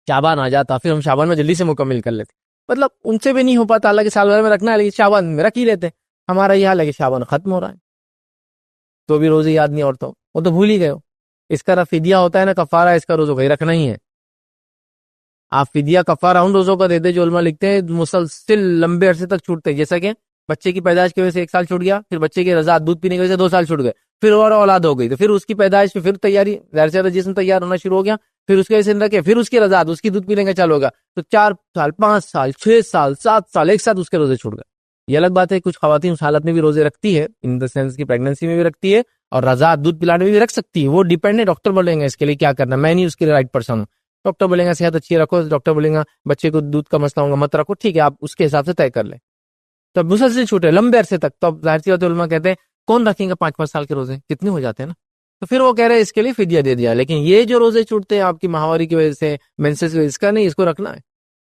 شعبان آ جاتا, پھر ہم شعبان میں جلدی سے مکمل کر لیتے. مطلب ان سے بھی نہیں ہو پاتا, اللہ کے سال بھر میں رکھنا ہے لیکن شعبان میں رکھ ہی لیتے. ہمارا یہ حال ہے کہ شعبان ختم ہو رہا ہے تو بھی روزے یاد نہیں, عورتوں وہ تو بھول ہی گئے ہو. اس کا فدیہ ہوتا ہے نا, کفارہ, اس کا روزوں کا ہی رکھنا ہی ہے. آپ فدیہ کفارہ ان روزوں کا دیتے جو علماء لکھتے ہیں مسلسل لمبے عرصے تک چھوٹتے ہیں. جیسا کہ بچے کی پیدائش کی وجہ سے 1 سال چھوٹ گیا, پھر بچے کی رضاعت دودھ پینے کی وجہ سے 2 سال چھوٹ گئے, پھر اور اولاد ہو گئی تو پھر اس کی پیدائش پہ پھر تیاری, ظاہر سے جسم تیار ہونا شروع ہو گیا, پھر اس کے وجہ سے رکھے, پھر اس کی رضاعت, اس کی دودھ پینے کا چالو ہوگا, تو 4 سال 5 سال 6 سال 7 سال ایک ساتھ اس کے روزے چھوٹ گئے. یہ الگ بات ہے, کچھ خواتین اس حالت میں بھی روزے رکھتی ہے, ان دا سینس کی پریگننسی میں بھی رکھتی ہے, اور رضاعت دودھ پلانے میں بھی رکھ سکتی ہے. وہ ڈیپینڈ ہے, ڈاکٹر بولیں گے اس کے لیے کیا کرنا, میں نہیں اس کے لیے رائٹ پرسن ہوں. ڈاکٹر بولیں گا صحت اچھی رکھو, ڈاکٹر بولیں گا بچے کو دودھ کا مسئلہ ہوگا مت رکھو, ٹھیک ہے آپ اس کے حساب سے طے کر لیں. تو مسلسل چھوٹے لمبے عرصے تک, تو اب ظاہر سی بات ہے علماء کہتے ہیں کون رکھیں گا 5-5 سال کے روزے, کتنے ہو جاتے ہیں نا. تو پھر وہ کہہ رہے ہیں اس کے لیے فدیہ دے دیا. لیکن یہ جو روزے چھوٹتے ہیں آپ کی ماہواری کی وجہ سے, مینسز کی وجہ سے, اس کا نہیں, اس کو رکھنا ہے.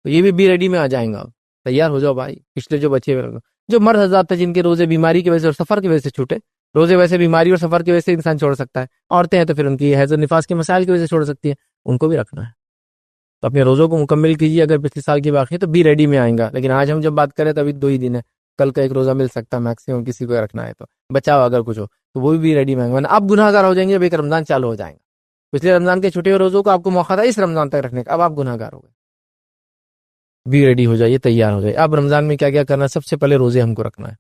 تو یہ بھی ریڈی میں آ جائیں گا, تیار ہو جاؤ بھائی. پچھلے جو بچے ہوئے جو مرد حضرات تھے جن کے روزے بیماری کی وجہ سے اور سفر کی وجہ سے چھوٹے, روزے ویسے بیماری اور سفر کی وجہ سے انسان چھوڑ سکتا ہے, عورتیں ہیں تو پھر ان کی حیض و نفاس کے مسائل کی وجہ سے چھوڑ سکتی ہیں, ان کو بھی رکھنا ہے. تو اپنے روزوں کو مکمل کیجیے. اگر پچھلے سال کی باقی ہے تو بھی ریڈی میں آئیں گا. لیکن آج ہم جب بات کریں تو ابھی 2 ہی دن ہے, کل کا 1 روزہ مل سکتا ہے میکسیمم, کسی کو رکھنا ہے تو بچاؤ اگر کچھ ہو تو وہ بھی ریڈی میں آئیں گے. اب گناہ گار ہو جائیں گے جب ایک رمضان چالو ہو جائیں گا. پچھلے رمضان کے چھوٹے روزوں کو آپ کو موقع تھا اس رمضان تک رکھنے کا, اب آپ گناہ گار ہو گئے. بھی ریڈی ہو جائیے, تیار ہو جائیے. اب رمضان میں کیا کیا کرنا ہے, سب سے پہلے روزے ہم کو رکھنا ہے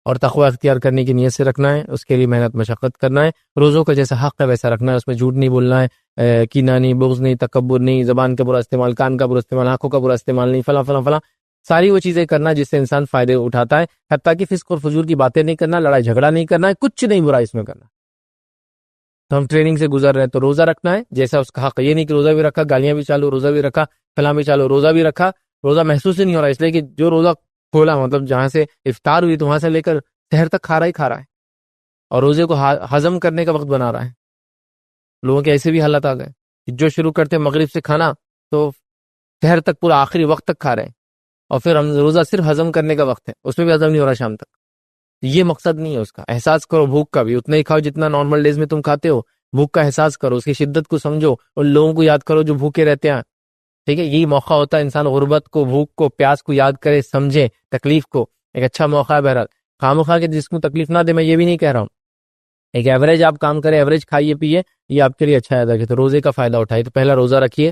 اور تقوی اختیار کرنے کی نیت سے رکھنا ہے. اس کے لیے محنت مشقت کرنا ہے. روزوں کا جیسا حق ہے ویسا رکھنا ہے, اس میں جھوٹ نہیں بولنا ہے, کینہ نہیں, بغض نہیں, تکبر نہیں, زبان کا برا استعمال, کان کا برا استعمال, آنکھوں کا برا استعمال نہیں, فلاں فلاں فلاں ساری وہ چیزیں کرنا جس سے انسان فائدے اٹھاتا ہے. حتیٰ کہ فسق اور فجور کی باتیں نہیں کرنا, لڑائی جھگڑا نہیں کرنا ہے, کچھ نہیں برا اس میں کرنا. تو ہم ٹریننگ سے گزر رہے ہیں تو روزہ رکھنا ہے جیسا اس کا حق. یہ نہیں کہ روزہ بھی رکھا, گالیاں بھی چالو, روزہ بھی رکھا, فلاں بھی چالو, روزہ بھی رکھا, روزہ محسوس ہی نہیں ہو رہا, اس لیے کہ جو روزہ کھولا مطلب جہاں سے افطار ہوئی تو وہاں سے لے کر سحر تک کھا رہا ہے, اور روزے کو ہضم کرنے کا وقت بنا رہا ہے. لوگوں کے ایسے بھی حالات آ گئے کہ جو شروع کرتے مغرب سے کھانا تو سحر تک پورا آخری وقت تک کھا رہے ہیں, اور پھر روزہ صرف ہضم کرنے کا وقت ہے, اس میں بھی ہضم نہیں ہو رہا شام تک. یہ مقصد نہیں ہے اس کا. احساس کرو بھوک کا بھی, اتنا ہی کھاؤ جتنا نارمل ڈیز میں تم کھاتے ہو. بھوک کا احساس کرو, اس کی شدت کو سمجھو, اور لوگوں کو یاد کرو جو بھوکے رہتے ہیں. ٹھیک ہے, یہی موقع ہوتا ہے انسان غربت کو, بھوک کو, پیاس کو یاد کرے, سمجھے, تکلیف کو. ایک اچھا موقع ہے. بہرحال خواہ کے جس کو تکلیف نہ دے, میں یہ بھی نہیں کہہ رہا ہوں. ایک ایوریج آپ کام کریں, ایوریج کھائیے پیے, یہ آپ کے لیے اچھا ہے. تو روزے کا فائدہ اٹھائیے. تو پہلا روزہ رکھیے,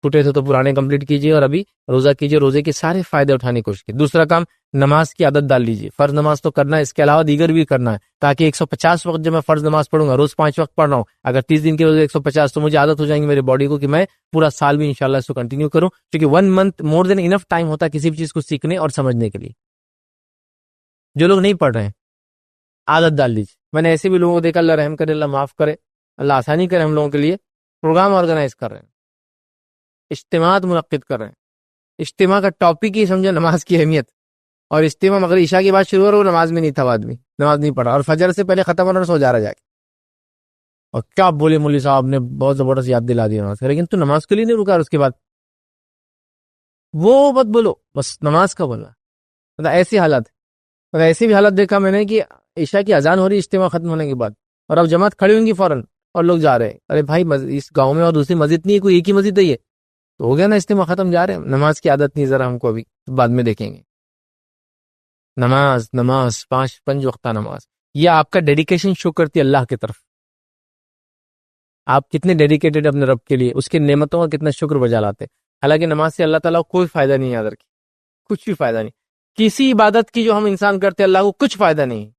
چھوٹے تھے تو پرانے کمپلیٹ کیجیے, اور ابھی روزہ کیجیے, روزے کے سارے فائدے اٹھانے کی کوشش کیجیے. دوسرا کام, نماز کی عادت ڈال لیجیے. فرض نماز تو کرنا ہے, اس کے علاوہ دیگر بھی کرنا ہے, تاکہ 150 وقت جب میں فرض نماز پڑھوں گا, روز 5 وقت پڑھ رہا ہوں, اگر 30 دن کے روزے 150, تو مجھے عادت ہو جائیں گی میرے باڈی کو کہ میں پورا سال بھی انشاءاللہ اس کو کنٹینیو کروں, کیونکہ 1 منتھ مور دین انف ٹائم ہوتا ہے کسی بھی چیز کو سیکھنے اور سمجھنے کے لیے. جو لوگ نہیں پڑھ رہے ہیں عادت ڈال لیجیے. میں نے ایسے بھی لوگوں کو دیکھا, اللہ رحم کرے, اللہ معاف کرے, اللہ آسانی کرے, ہم لوگوں کے لیے پروگرام آرگنائز کر رہے ہیں, اجتماعات منعقد کر رہے ہیں. اجتماع کا ٹاپک ہی سمجھے نماز کی اہمیت, اور اجتماع مگر عشاء کی بات شروع ہو رہا, وہ نماز میں نہیں تھا, آدمی نماز نہیں پڑھا, اور فجر سے پہلے ختم ہونا سو جا رہا جا کے. اور کیا بولے مولوی صاحب نے بہت زبردست یاد دلا دی نماز, لیکن تو نماز کے لیے نہیں رکا. اس کے بعد وہ مت بولو, بس نماز کا بولنا. مطلب ایسی حالت, مطلب ایسی بھی حالت دیکھا میں نے کہ عشاء کی اذان ہو رہی اجتماع ختم ہونے کے بعد, اور اب جماعت کھڑی ہوں گی فوراً, اور لوگ جا رہے ہیں. ارے بھائی اس گاؤں میں اور دوسری مسجد نہیں ہے, کوئی ایک ہی مسجد ہے, یہ تو ہو گیا نا اجتماع ختم, جا رہے ہیں. نماز کی عادت نہیں, ذرا ہم کو ابھی بعد میں دیکھیں گے. نماز 5 وقتہ نماز, یہ آپ کا ڈیڈیکیشن شو کرتی ہے اللہ کی طرف. آپ کتنے ڈیڈیکیٹڈ اپنے رب کے لیے, اس کی نعمتوں کا کتنا شکر بجا لاتے. حالانکہ نماز سے اللہ تعالیٰ کو کوئی فائدہ نہیں یاد رکھے, کچھ بھی فائدہ نہیں. کسی عبادت کی جو ہم انسان کرتے اللہ کو کچھ فائدہ نہیں,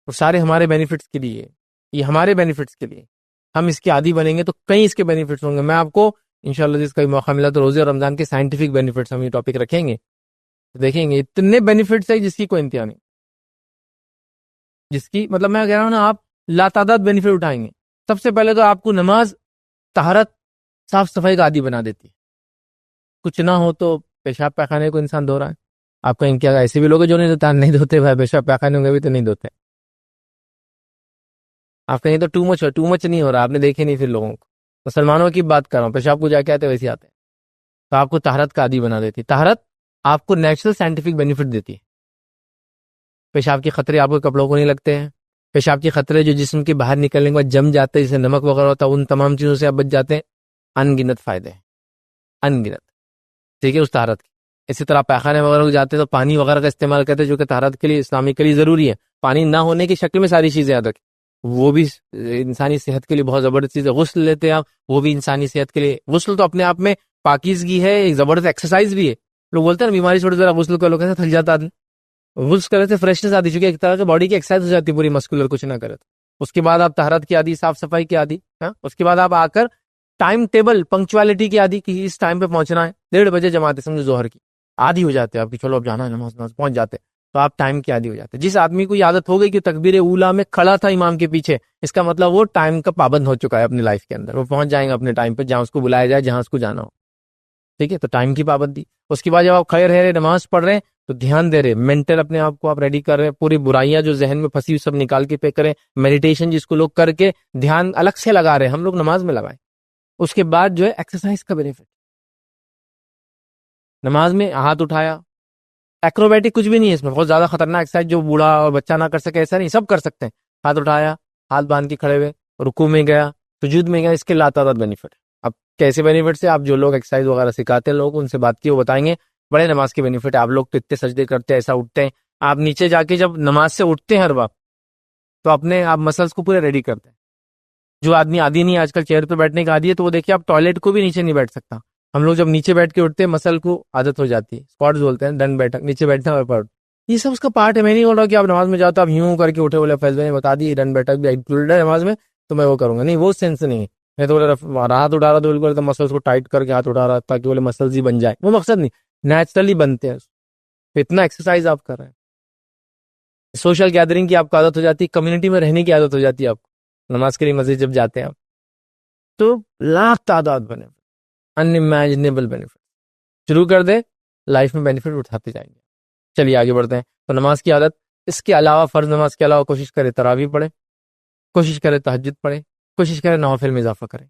وہ سارے ہمارے بینیفٹس کے لیے, یہ ہمارے بینیفٹس کے لیے. ہم اس کے عادی بنیں گے تو کئی اس کے بینیفٹس ہوں گے. میں آپ کو انشاءاللہ جس کا بھی موقع ملا تو روزے اور رمضان کے سائنٹیفک بینیفٹس ہم یہ ٹاپک رکھیں گے, دیکھیں گے اتنے بینیفٹس ہیں جس کی کوئی انتہا نہیں, جس کی مطلب میں کہہ رہا ہوں نا, آپ لاتعداد بینیفٹ اٹھائیں گے. سب سے پہلے تو آپ کو نماز طہارت صاف صفائی کا عادی بنا دیتی ہے. کچھ نہ ہو تو پیشاب پیخانے کو انسان دھو رہا ہے. آپ کہیں کیا ایسے بھی لوگ ہیں جو نہیں دھوتے بھائی, پیشاب پیخانے ہوں گے بھی تو نہیں دھوتے. آپ کہیں تو ٹو مچ نہیں ہو رہا, آپ نے دیکھے نہیں پھر لوگوں کو. مسلمانوں کی بات کر رہا ہوں, پیشاب کو جا کے آتے ویسے آتے ہیں. تو آپ کو طہارت کا عادی بنا دیتی. طہارت آپ کو نیچرل سائنٹیفک بینیفٹ دیتی ہے. پیشاب کے خطرے آپ کو کپڑوں کو نہیں لگتے ہیں. پیشاب کے خطرے جو جسم کے باہر نکلنے کے بعد جم جاتے ہیں, جیسے نمک وغیرہ ہوتا ہے, ان تمام چیزوں سے آپ بچ جاتے ہیں. ان گنت فائدے ہیں, ان گنت, ٹھیک ہے, اس طہارت کی. اسی طرح پیخانے وغیرہ کو جاتے تو پانی وغیرہ کا استعمال کرتے ہیں, جو کہ طہارت کے لیے اسلامی کے لیے ضروری ہے. پانی نہ ہونے کی شکل میں ساری چیزیں یاد رکھیں, وہ بھی انسانی صحت کے لیے بہت زبردست چیز ہے. غسل لیتے ہیں آپ, وہ بھی انسانی صحت کے لیے. غسل تو اپنے آپ میں پاکیزگی ہے, ایک زبردست ایکسرسائز بھی ہے. لوگ بولتے ہیں نا بیماری چھوڑ ذرا غسل کر لو, کیسے تھک جاتا آدمی. غسل کرنے سے فریشنس آتی, چونکہ ایک طرح سے باڈی کی ایکسرسائز ہو جاتی ہے پوری مسکولر, کچھ نہ کرے تو. اس کے بعد آپ طہارت کی عادی, صاف صفائی کی عادی. اس کے بعد آپ آ کر ٹائم ٹیبل پنکچوالٹی کی عادی, کہ اس ٹائم پہ پہنچنا ہے. 1:30 بجے جماعت ہے سمجھو ظہر کی, عادی ہو جاتے ہیں آپ کی, چلو اب جانا ہے نماز پہنچ جاتے. تو آپ ٹائم کی عادی ہو جاتے ہیں. جس آدمی کو یہ عادت ہو گئی کہ تکبیر اولا میں کھڑا تھا امام کے پیچھے, اس کا مطلب وہ ٹائم کا پابند ہو چکا ہے اپنی لائف کے اندر. وہ پہنچ جائیں گے اپنے ٹائم پہ, جہاں اس کو بلایا جائے, جہاں اس کو جانا ہو. ٹھیک ہے, تو ٹائم کی پابندی. اس کے بعد جب آپ کھڑے رہ رہے, نماز پڑھ رہے ہیں, تو دھیان دے رہے, مینٹل اپنے آپ کو آپ ریڈی کر رہے ہیں, پوری برائیاں جو ذہن میں پھنسی سب نکال کے پے کریں. میڈیٹیشن جس کو لوگ کر کے دھیان الگ سے لگا رہے ہیں, ہم لوگ نماز میں لگائیں. اس کے بعد جو ہے ایکسرسائز کا بینیفٹ, نماز میں ہاتھ اٹھایا, ایکروبیٹک کچھ بھی نہیں ہے اس میں, بہت زیادہ خطرناک ایکسرسائز جو بوڑھا اور بچہ نہ کر سکے ایسا نہیں, سب کر سکتے ہیں. ہاتھ اٹھایا, ہاتھ باندھ کے کھڑے ہوئے, رکوع میں گیا, سجود میں گیا, اس کے لاتعداد بینیفٹ. اب کیسے بینیفٹ سے, آپ جو لوگ ایکسرسائز وغیرہ سکھاتے ہیں لوگ, ان سے بات کی, وہ بتائیں گے بڑے نماز کے بینیفٹ. آپ لوگ تو اتنے سجدے کرتے ہیں, ایسا اٹھتے ہیں, آپ نیچے جا کے جب نماز سے اٹھتے ہیں ہر وقت, تو اپنے آپ مسلس کو پورے ریڈی کرتے ہیں. جو آدمی عادی نہیں آج کل چیئر پہ بیٹھنے کا عادی ہے, تو وہ دیکھیے آپ ٹوائلٹ کو بھی نیچے نہیں بیٹھ سکتا. ہم لوگ جب نیچے بیٹھ کے اٹھتے ہیں, مسل کو عادت ہو جاتی ہے, اسکواٹس بولتے ہیں, ڈن بیٹھک, نیچے بیٹھنا اور پڑھ. یہ سب اس کا پارٹ ہے. میں نہیں بول رہا کہ آپ نماز میں جاؤ تو آپ یوں کر کے اٹھے, بولے فیض نے بتا دی ڈن بیٹھک بھی انکلوڈ ہے نماز میں, تو میں وہ کروں گا. نہیں, وہ سینس نہیں ہے. میں تو بولے ہاتھ اٹھا رہا, تو بالکل مسلس کو ٹائٹ کر کے ہاتھ اٹھا رہا, تاکہ بولے مسلس ہی بن جائے, وہ مقصد نہیں, نیچرلی بنتے ہیں. اتنا ایکسرسائز آپ کر رہے ہیں. سوشل گیدرنگ کی آپ کو عادت ہو جاتی ہے, کمیونٹی میں رہنے کی عادت ہو جاتی ہے آپ کو, نماز کے لیے مسجد جب جاتے ہیں آپ, تو لاکھ تعداد بنے, انِمیجنیبل بینیفٹ. شروع کر دے, لائف میں بینیفٹ اٹھاتے جائیں گے. چلیے آگے بڑھتے ہیں. تو نماز کی عادت, اس کے علاوہ فرض نماز کے علاوہ کوشش کرے تراویح پڑھے, کوشش کرے تہجد پڑھے, کوشش کرے نوافل میں اضافہ کرے.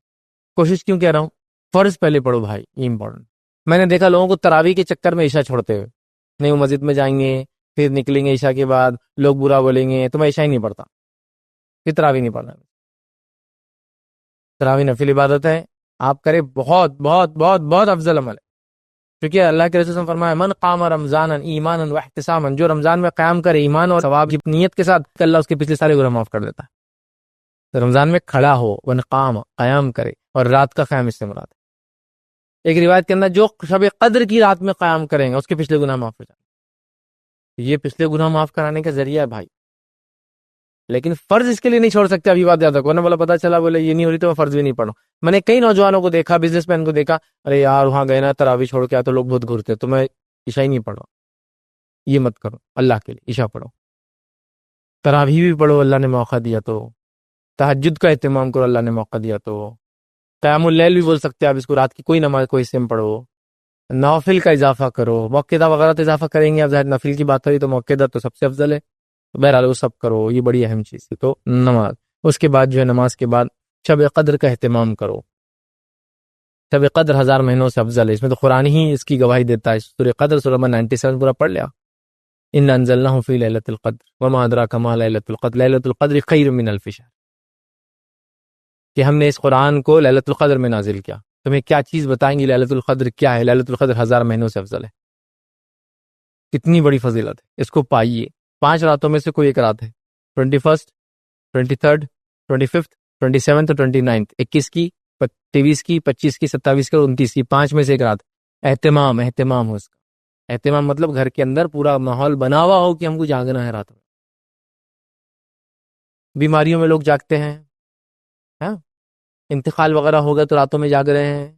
کوشش کیوں کہہ رہا ہوں, فرض پہلے پڑھو بھائی, یہ امپورٹنٹ. میں نے دیکھا لوگوں کو تراویح کے چکر میں عشاء چھوڑتے ہوئے, نہیں وہ مسجد میں جائیں گے, پھر نکلیں گے عشاء کے بعد, لوگ برا بولیں گے, تو میں عشاء ہی نہیں پڑھتا, پھر تراویح نہیں پڑھنا. تراویح نفل عبادت ہے, آپ کرے, بہت بہت بہت بہت افضل عمل ہے. کیونکہ اللہ کے رسول نے فرمایا, من قام رمضانا ایمانا واحتسابا, جو رمضان میں قیام کرے ایمان اور ثواب کی نیت کے ساتھ, کہ اللہ اس کے پچھلے سارے گناہ معاف کر دیتا ہے. تو رمضان میں کھڑا ہو, ون قام, قیام کرے, اور رات کا قیام اس سے مراد ہے. ایک روایت کے اندر جو شب قدر کی رات میں قیام کریں گے, اس کے پچھلے گناہ معاف ہو جائیں گے. یہ پچھلے گناہ معاف کرانے کا ذریعہ ہے بھائی. لیکن فرض اس کے لیے نہیں چھوڑ سکتے. ابھی بات یاد رکھو نا, بولا پتا چلا بولے یہ نہیں ہو رہی تو میں فرض بھی نہیں پڑھوں. میں نے کئی نوجوانوں کو دیکھا, بزنس مین کو دیکھا, ارے یار وہاں گئے نا تراویح چھوڑ کے آیا تو لوگ بہت گھرتے, تو میں عشاء ہی نہیں پڑھا. یہ مت کرو, اللہ کے لیے عشاء پڑھو, تراویح بھی پڑھو اللہ نے موقع دیا تو, تہجد کا اہتمام کرو اللہ نے موقع دیا تو, قیام اللیل بھی بول سکتے ہیں آپ اس کو, رات کی کوئی نماز کوئی حصے میں پڑھو, نوافل کا اضافہ کرو, موقعہ وغیرہ تو اضافہ کریں گے. اب ظاہر نفل کی بات ہوئی تو موقعہ تو سب سے افضل ہے. بہرحال وہ سب کرو, یہ بڑی اہم چیز ہے. تو نماز, اس کے بعد جو ہے نماز کے بعد شب قدر کا اہتمام کرو. شب قدر 1000 مہینوں سے افضل ہے. اس میں تو قرآن ہی اس کی گواہی دیتا ہے. سورہ قدر سورہ نمبر 97 پورا پڑھ لیا. انا انزلناہ فی لیلۃ القدر وما ادراک ما لیلۃ القدر لیلۃ القدر خیر من الف شہر, کہ ہم نے اس قرآن کو لیلۃ القدر میں نازل کیا. تمہیں کیا چیز بتائیں گی لیلۃ القدر کیا ہے؟ لیلۃ القدر 1000 مہینوں سے افضل ہے. کتنی بڑی فضیلت ہے, اس کو پائیے. 5 راتوں میں سے کوئی ایک رات ہے, 21، 23، 25، 27 اور 29, 21 کی، 23 کی، 25 کی، 27 کی اور 29 کی, 5 میں سے ایک رات. اہتمام ہو اس کا. اہتمام مطلب گھر کے اندر پورا ماحول بنا ہوا ہو کہ ہم کو جاگنا ہے رات میں. بیماریوں میں لوگ جاگتے ہیں, ہاں, انتقال وغیرہ ہو گیا تو راتوں میں جاگ رہے ہیں,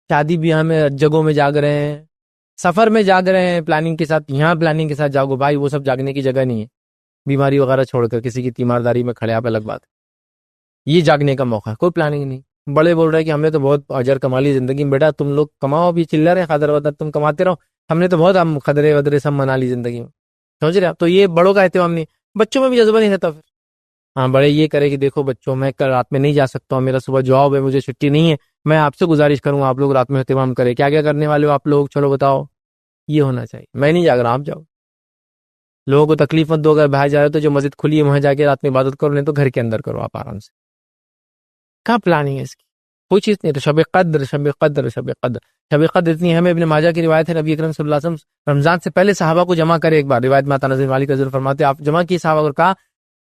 شادی بیاہ میں جگہوں میں جاگ رہے ہیں, سفر میں جاگ رہے ہیں پلاننگ کے ساتھ. یہاں پلاننگ کے ساتھ جاگو بھائی, وہ سب جاگنے کی جگہ نہیں ہے. بیماری وغیرہ چھوڑ کر کسی کی تیمارداری میں کھڑے آپ الگ بات, یہ جاگنے کا موقع ہے, کوئی پلاننگ نہیں. بڑے بول رہے ہیں کہ ہم نے تو بہت اجر کما لی زندگی میں. بیٹا تم لوگ کماؤ بھی چلر ہے قدر ودر تم کماتے رہو, ہم نے تو بہت ہم قدرے ودرے سب منا لی زندگی میں. سمجھ رہے آپ؟ تو یہ بڑوں کا اہتمام نہیں, بچوں میں بھی جذبہ نہیں رہتا. پھر ہاں بڑے یہ کرے کہ دیکھو بچوں میں کل رات میں نہیں جا سکتا ہوں, میرا صبح جاب ہے, مجھے چھٹی نہیں ہے, میں آپ سے گزارش کروں آپ لوگ رات میں اہتمام کریں. کیا کیا کرنے والے ہو آپ لوگ, چلو بتاؤ. یہ ہونا چاہیے. میں نہیں جا رہا, آپ جاؤ. لوگوں کو تکلیف مت دو. اگر باہر جا رہے تو جو مسجد کھلی ہے وہاں جا کے رات میں عبادت کرو, نہیں تو گھر کے اندر کرو آپ آرام سے. کہاں پلاننگ ہے اس کی؟ کوئی چیز نہیں. تو شب قدر شب قدر شب قدر شب قدر اتنی ہمیں ابن ماجہ کی روایت ہے, نبی اکرم صلی اللہ علیہ وسلم رمضان سے پہلے صحابہ کو جمع کرے. ایک بار روایت میں آتا نظر مالک رضی اللہ فرماتے آپ جمع کی صحابہ اور کہا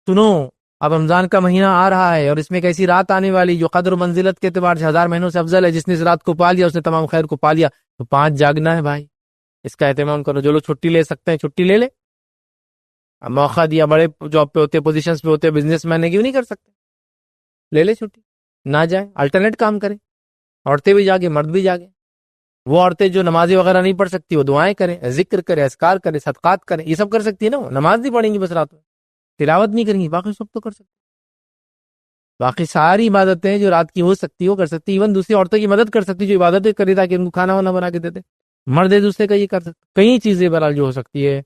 سنو اب رمضان کا مہینہ آ رہا ہے اور اس میں ایک ایسی رات آنے والی جو قدر و منزلت کے اعتبار سے 1000 مہینوں سے افضل ہے. جس نے اس رات کو پا لیا اس نے تمام خیر کو پا لیا. تو 5 جاگنا ہے بھائی, اس کا اہتمام کرو. جو لوگ چھٹی لے سکتے ہیں چھٹی لے لے. اب موقع دیا, بڑے جاب پہ ہوتے, پوزیشنز پہ ہوتے, بزنس مین ہے, کیوں نہیں کر سکتے؟ لے لے چھٹی, نہ جائے, الٹرنیٹ کام کرے. عورتیں بھی جاگے, مرد بھی جاگے. وہ عورتیں جو نمازیں وغیرہ نہیں پڑھ سکتی وہ دعائیں کریں, ذکر کریں, اذکار کریں, صدقات کریں. یہ سب کر سکتی ہے نا. وہ نماز نہیں پڑھیں گی بس رات میں, تلاوت نہیں کریں گی, باقی سب تو کر سکتی. باقی ساری عبادتیں جو رات کی ہو سکتی وہ کر سکتی. ایون دوسری عورتوں کی مدد کر سکتی جو عبادتیں کرے تاکہ ان کو کھانا وانا بنا کے دیتے. مرد دوسرے کا یہ کر سکتے. کئی چیزیں بہرحال جو ہو سکتی ہے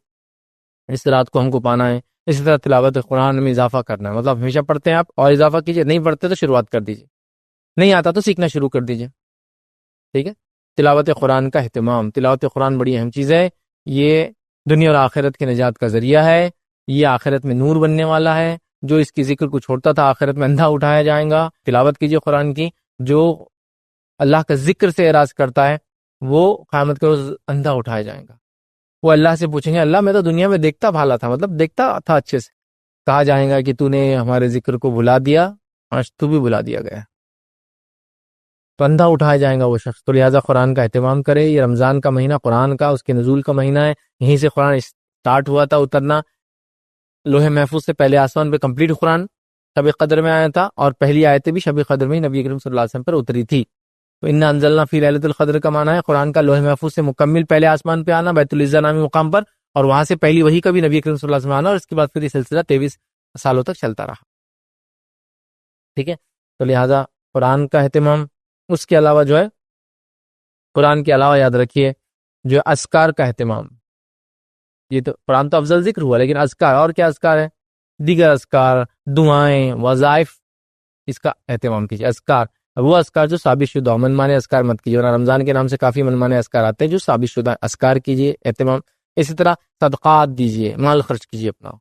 اس رات کو ہم کو پانا ہے. اسی طرح تلاوت قرآن میں اضافہ کرنا ہے, مطلب ہمیشہ پڑھتے ہیں آپ اور اضافہ کیجئے, نہیں پڑھتے تو شروعات کر دیجئے, نہیں آتا تو سیکھنا شروع کر دیجئے. ٹھیک ہے. تلاوت قرآن کا اہتمام. تلاوت قرآن بڑی اہم چیز ہے. یہ دنیا اور آخرت کی نجات کا ذریعہ ہے. یہ آخرت میں نور بننے والا ہے. جو اس کی ذکر کو چھوڑتا تھا آخرت میں اندھا اٹھایا جائے گا. تلاوت کیجئے قرآن کی. جو اللہ کا ذکر سے اعراض کرتا ہے وہ قیامت کے روز اندھا اٹھایا جائے گا. وہ اللہ سے پوچھیں گے اللہ میں تو دنیا میں دیکھتا بھالا تھا, مطلب دیکھتا تھا اچھے سے. کہا جائے گا کہ تو نے ہمارے ذکر کو بھلا دیا, آج تو بھی بھلا دیا گیا. تو اندھا اٹھایا جائے گا وہ شخص. تو لہٰذا قرآن کا اہتمام کرے. یہ رمضان کا مہینہ قرآن کا, اس کے نزول کا مہینہ ہے. یہیں سے قرآن اسٹارٹ ہوا تھا اترنا. لوح محفوظ سے پہلے آسمان پہ کمپلیٹ قرآن شب قدر میں آیا تھا, اور پہلی آیتیں بھی شب قدر میں نبی کریم صلی اللہ علیہ وسلم پر اتری تھی. تو انا انزلنا فی لیلۃ القدر کا معنی ہے قرآن کا لوح محفوظ سے مکمل پہلے آسمان پہ آنا, بیت العزہ نامی مقام پر, اور وہاں سے پہلی وہی کبھی نبی کریم صلی اللہ علیہ وسلم آنا, اور اس کے بعد پھر یہ سلسلہ 23 سالوں تک چلتا رہا. ٹھیک ہے. تو لہٰذا قرآن کا اہتمام. اس کے علاوہ جو ہے قرآن کے علاوہ یاد رکھیے جو اذکار کا اہتمام. یہ تو قرآن تو افضل ذکر ہوا, لیکن اذکار, اور کیا اذکار ہے؟ دیگر اذکار, دعائیں, وظائف, اس کا اہتمام کیجیے. اذکار وہ اذکار جو ثابت شدہ, من مانے اذکار مت کیجیے. ورنہ رمضان کے نام سے کافی من مانے اذکار آتے ہیں جو ثابت شدہ. اذکار کیجیے, اہتمام. اسی طرح صدقات دیجیے, مال خرچ کیجیے اپنا,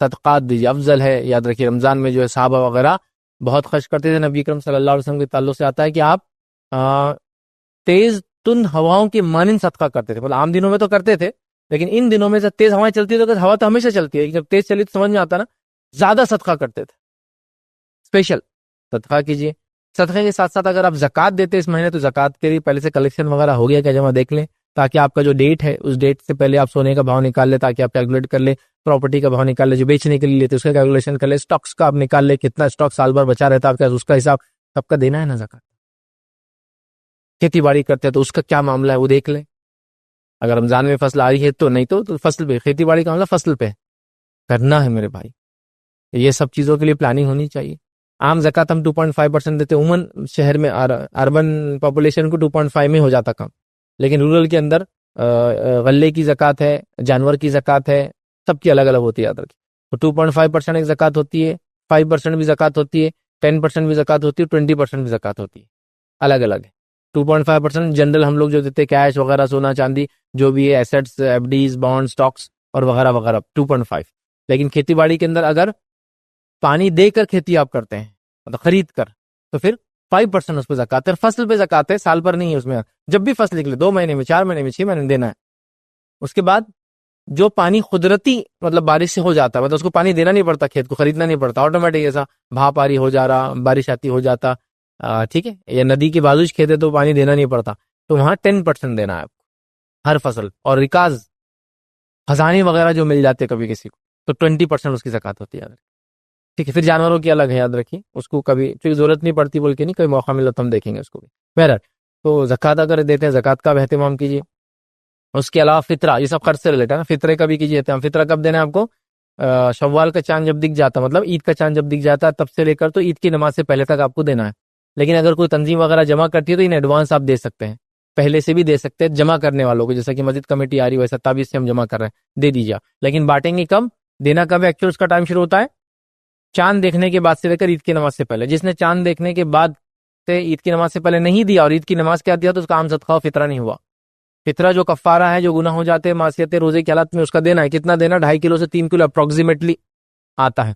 صدقات دیجیے, افضل ہے. یاد رکھیے رمضان میں جو ہے صحابہ وغیرہ بہت خرچ کرتے تھے. نبی اکرم صلی اللہ علیہ وسلم کے تعلق سے آتا ہے کہ آپ تیز تند ہواؤں کے مانند صدقہ کرتے تھے. مطلب عام دنوں میں تو کرتے تھے, لیکن ان دنوں میں جب تیز ہوائیں چلتی تو ہوا تو ہمیشہ چلتی ہے, جب تیز چلی تو سمجھ میں آتا نا, زیادہ صدقہ کرتے تھے. اسپیشل صدقہ کیجیے. صدقے کے ساتھ ساتھ اگر آپ زکوٰۃ دیتے اس مہینے تو زکوٰۃ کے لیے پہلے سے کلیکشن وغیرہ ہو گیا کیا جمع دیکھ لیں, تاکہ آپ کا جو ڈیٹ ہے اس ڈیٹ سے پہلے آپ سونے کا بھاؤ نکال لیں, تاکہ آپ کیلکولیٹ کر لیں. پراپرٹی کا بھاؤ نکال لیں, جو بیچنے کے لیے لیتے اس کا کیلکولیشن کر لیں. اسٹاکس کا آپ نکال لیں, کتنا اسٹاک سال بھر بچا رہتا ہے آپ کا, اس کا حساب سب کا دینا ہے نا زکوٰۃ. کھیتی باڑی کرتے ہیں تو اس کا کیا معاملہ ہے وہ دیکھ لیں. اگر رمضان میں فصل آ رہی ہے تو, نہیں تو فصل پہ, کھیتی باڑی کا معاملہ فصل پہ کرنا ہے میرے بھائی. یہ سب چیزوں کے لیے پلاننگ ہونی چاہیے. عام زکوٰۃ ہم 2.5% دیتے, عموماً شہر میں اربن پاپولیشن کو 2.5 میں ہو جاتا کام, لیکن رورل کے اندر غلے کی زکوٰۃ ہے, جانور کی زکوٰۃ ہے, سب کی الگ الگ ہوتی ہے. یاد رکھیں تو 2.5% ایک زکوٰۃ ہوتی ہے, 5% بھی زکوٰۃ ہوتی ہے, 10% بھی زکوٰۃ ہوتی ہے, 20% بھی زکوٰۃ ہوتی ہے. الگ الگ ہے. 2.5% جنرل ہم لوگ جو دیتے کیش وغیرہ, سونا چاندی جو بھی ہے, assets, FDs, bond, stocks اور وغیرہ وغیرہ, 2.5. لیکن کھیتی باڑی کے اندر اگر پانی دے کر کھیتی آپ کرتے ہیں, مطلب خرید کر, تو پھر 5% اس پہ زکوٰۃ ہے. فصل پہ زکوٰۃ ہے, سال پر نہیں ہے. اس میں جب بھی فصل نکلے 2 مہینے میں, 4 مہینے میں, 6 مہینے میں دینا ہے. اس کے بعد جو پانی قدرتی مطلب بارش سے ہو جاتا ہے, مطلب اس کو پانی دینا نہیں پڑتا, کھیت کو خریدنا نہیں پڑتا, آٹومیٹک ایسا بھا پاری ہو جا رہا, بارش آتی ہو جاتا, ٹھیک ہے, یا ندی کے بازوش کھیت ہے تو پانی دینا نہیں پڑتا, تو وہاں 10% دینا ہے آپ کو ہر فصل. اور ریکاز خزانے وغیرہ جو مل جاتے کبھی کسی کو تو 20% اس کی زکوٰۃ ہوتی ہے. ٹھیک ہے. پھر جانوروں کی الگ ہے, یاد رکھیے اس کو کبھی چونکہ ضرورت نہیں پڑتی بول کے نہیں, کوئی موقع ملا تو ہم دیکھیں گے اس کو بھی. بہرحال تو زکوٰۃ اگر دیتے ہیں زکوٰۃ کا بھی اہتمام کیجیے. اس کے علاوہ فطرہ, یہ سب خرچ سے ریلیٹڈ ہے نا, فطرے کا بھی کیجیے. فطرہ کب دینا ہے آپ کو؟ شوال کا چاند جب دکھ جاتا, مطلب عید کا چاند جب دکھ جاتا ہے تب سے لے کر تو عید کی نماز سے پہلے تک آپ کو دینا ہے. لیکن اگر کوئی تنظیم وغیرہ جمع کرتی ہے تو ان ایڈوانس آپ دے سکتے ہیں، پہلے سے بھی دے سکتے ہیں جمع کرنے والوں کو، جیسا کہ مسجد کمیٹی آ رہی ہے ویسا 27 سے ہم جمع کر رہے ہیں، دے دیجیے، لیکن بانٹیں گے کب، دینا کب ہے؟ ایکچوئل اس کا ٹائم شروع ہوتا ہے چاند دیکھنے کے بعد سے لے کر عید کی نماز سے پہلے۔ جس نے چاند دیکھنے کے بعد سے عید کی نماز سے پہلے نہیں دیا اور عید کی نماز کے بعد دیا تو اس کا عام صدقہ و فطرہ نہیں ہوا۔ فطرہ جو کفارہ ہے، جو گناہ ہو جاتے ہیں معصیت روزے کے حالات میں، اس کا دینا ہے، کتنا دینا؟ 2.5 کلو سے 3 کلو اپروکسیمیٹلی آتا ہے،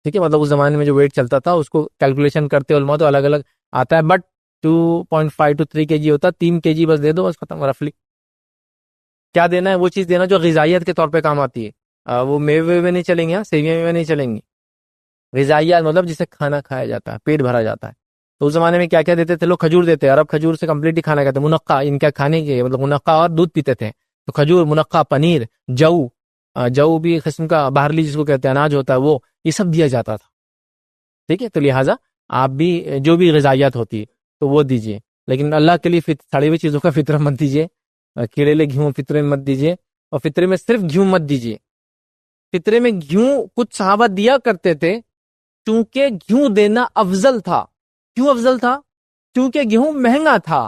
ٹھیک ہے، مطلب اس زمانے میں جو ویٹ چلتا تھا اس کو کیلکولیشن کرتے علماء تو الگ الگ آتا ہے، بٹ 2.5 to 3 kg ہوتا ہے، 3 kg بس دے دو، بس ختم رفلی۔ کیا دینا ہے؟ وہ چیز دینا جو غذائیت کے طور پہ کام آتی ہے، وہ میوے میں نہیں چلیں گے، سیویاں میوے نہیں چلیں گی، غذائیت مطلب جسے کھانا کھایا جاتا ہے، پیٹ بھرا جاتا ہے۔ تو اس زمانے میں کیا کیا دیتے تھے لوگ؟ کھجور دیتے ہیں، عرب کھجور سے کمپلیٹ ہی کھانا کہتے ہیں، منقع ان کا کھانے کے مطلب منقع، اور دودھ پیتے تھے، تو کھجور، منقع، پنیر، جو بھی قسم کا باہرلی جس کو کہتے ہیں اناج ہوتا ہے، وہ یہ سب دیا جاتا تھا، ٹھیک ہے۔ تو لہٰذا آپ بھی جو بھی غذائیت ہوتی ہے تو وہ دیجیے، لیکن اللہ کے لیے سڑی ہوئی چیزوں کا فطرہ مت دیجیے، کیڑے گھیوں فطرے مت دیجیے، اور فطرے میں صرف گھیوں مت دیجیے۔ فطرے میں گھیوں کچھ صحابہ دیا کرتے تھے چونکہ گھیوں دینا افضل تھا۔ کیوں افضل تھا؟ کیونکہ گیہوں مہنگا تھا،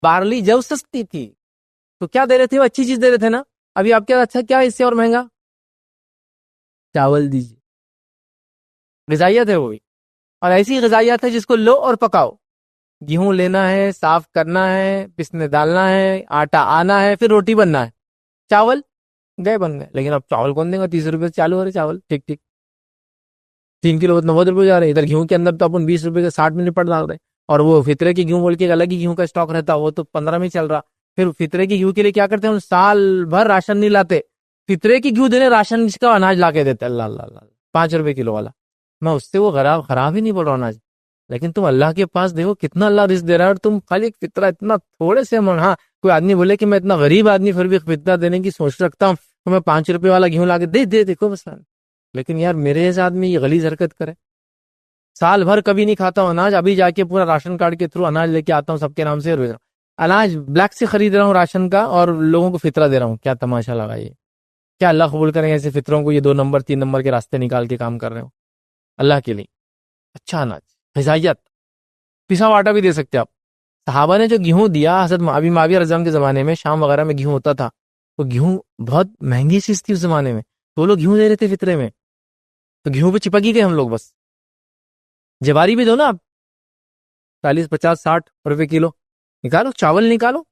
بارلی جو سستی تھی، تو کیا دے رہے تھے؟ وہ اچھی چیز دے رہے تھے نا۔ ابھی آپ کیا اچھا کیا اس سے اور مہنگا؟ چاول دیجیے، غذائیت ہے وہ بھی، اور ایسی غذائیت ہے جس کو لو اور پکاؤ۔ گیہوں لینا ہے، صاف کرنا ہے، پسنے ڈالنا ہے، آٹا آنا ہے، پھر روٹی بننا ہے۔ چاول گئے بن گئے، لیکن اب چاول کون دے گا؟ 30 روپے سے چالو ہو رہے چاول، ٹھیک 3 کلو 90 روپے جا رہے، ادھر گیہوں کے اندر تو اپن 20 روپے سے 60 میں نپٹ ڈال رہے، اور وہ فطرے کی گیہوں بول کے الگ ہی گیہوں کا اسٹاک رہتا، وہ تو 15 میں چل رہا۔ پھر فطرے کی گیہوں کے لیے کیا کرتے ہیں؟ سال بھر راشن نہیں لاتے، فطرے کی گیہوں دینے راشن کا اناج لا کے دیتے، اللہ اللہ اللہ، 5 روپے کلو والا۔ میں اس سے وہ خراب ہی نہیں بول رہا اناج، لیکن تم اللہ کے پاس دیکھو کتنا اللہ رزق دے رہا ہے، اور تم خالی فطرہ اتنا تھوڑے سے ہاں کوئی آدمی بولے کہ میں اتنا غریب آدمی پھر بھی فطرہ دینے کی سوچ رکھتا ہوں تو میں 5 روپے والا گیہوں لا کے دے دیکھو مثلا، لیکن یار میرے جیسا آدمی یہ غلیظ حرکت کرے، سال بھر کبھی نہیں کھاتا ہوں اناج، ابھی جا کے پورا راشن کارڈ کے تھرو اناج لے کے آتا ہوں سب کے نام سے، اناج بلیک سے خرید رہا ہوں راشن کا، اور لوگوں کو فطرہ دے رہا ہوں۔ کیا تماشا لگا یہ؟ کیا اللہ قبول کریں ایسے فطروں کو؟ یہ 2 نمبر 3 نمبر کے راستے نکال کے کام کر رہے ہو اللہ کے لیے۔ اچھا اناج، غذائیت، پسا ہوا آٹا بھی دے سکتے آپ۔ صحابہ نے جو گیہوں دیا، حضرت معاویہ رضی اللہ عنہ کے زمانے میں شام وغیرہ میں گیہوں ہوتا تھا، تو گیہوں بہت مہنگی چیز تھی اس زمانے میں، تو وہ لوگ گیہوں دے رہے تھے فطرے میں، تو گیہوں پہ چپک ہی گئے ہم لوگ۔ بس جواری بھی دو نا آپ، 40 50 60 روپے کلو نکالو، چاول نکالو،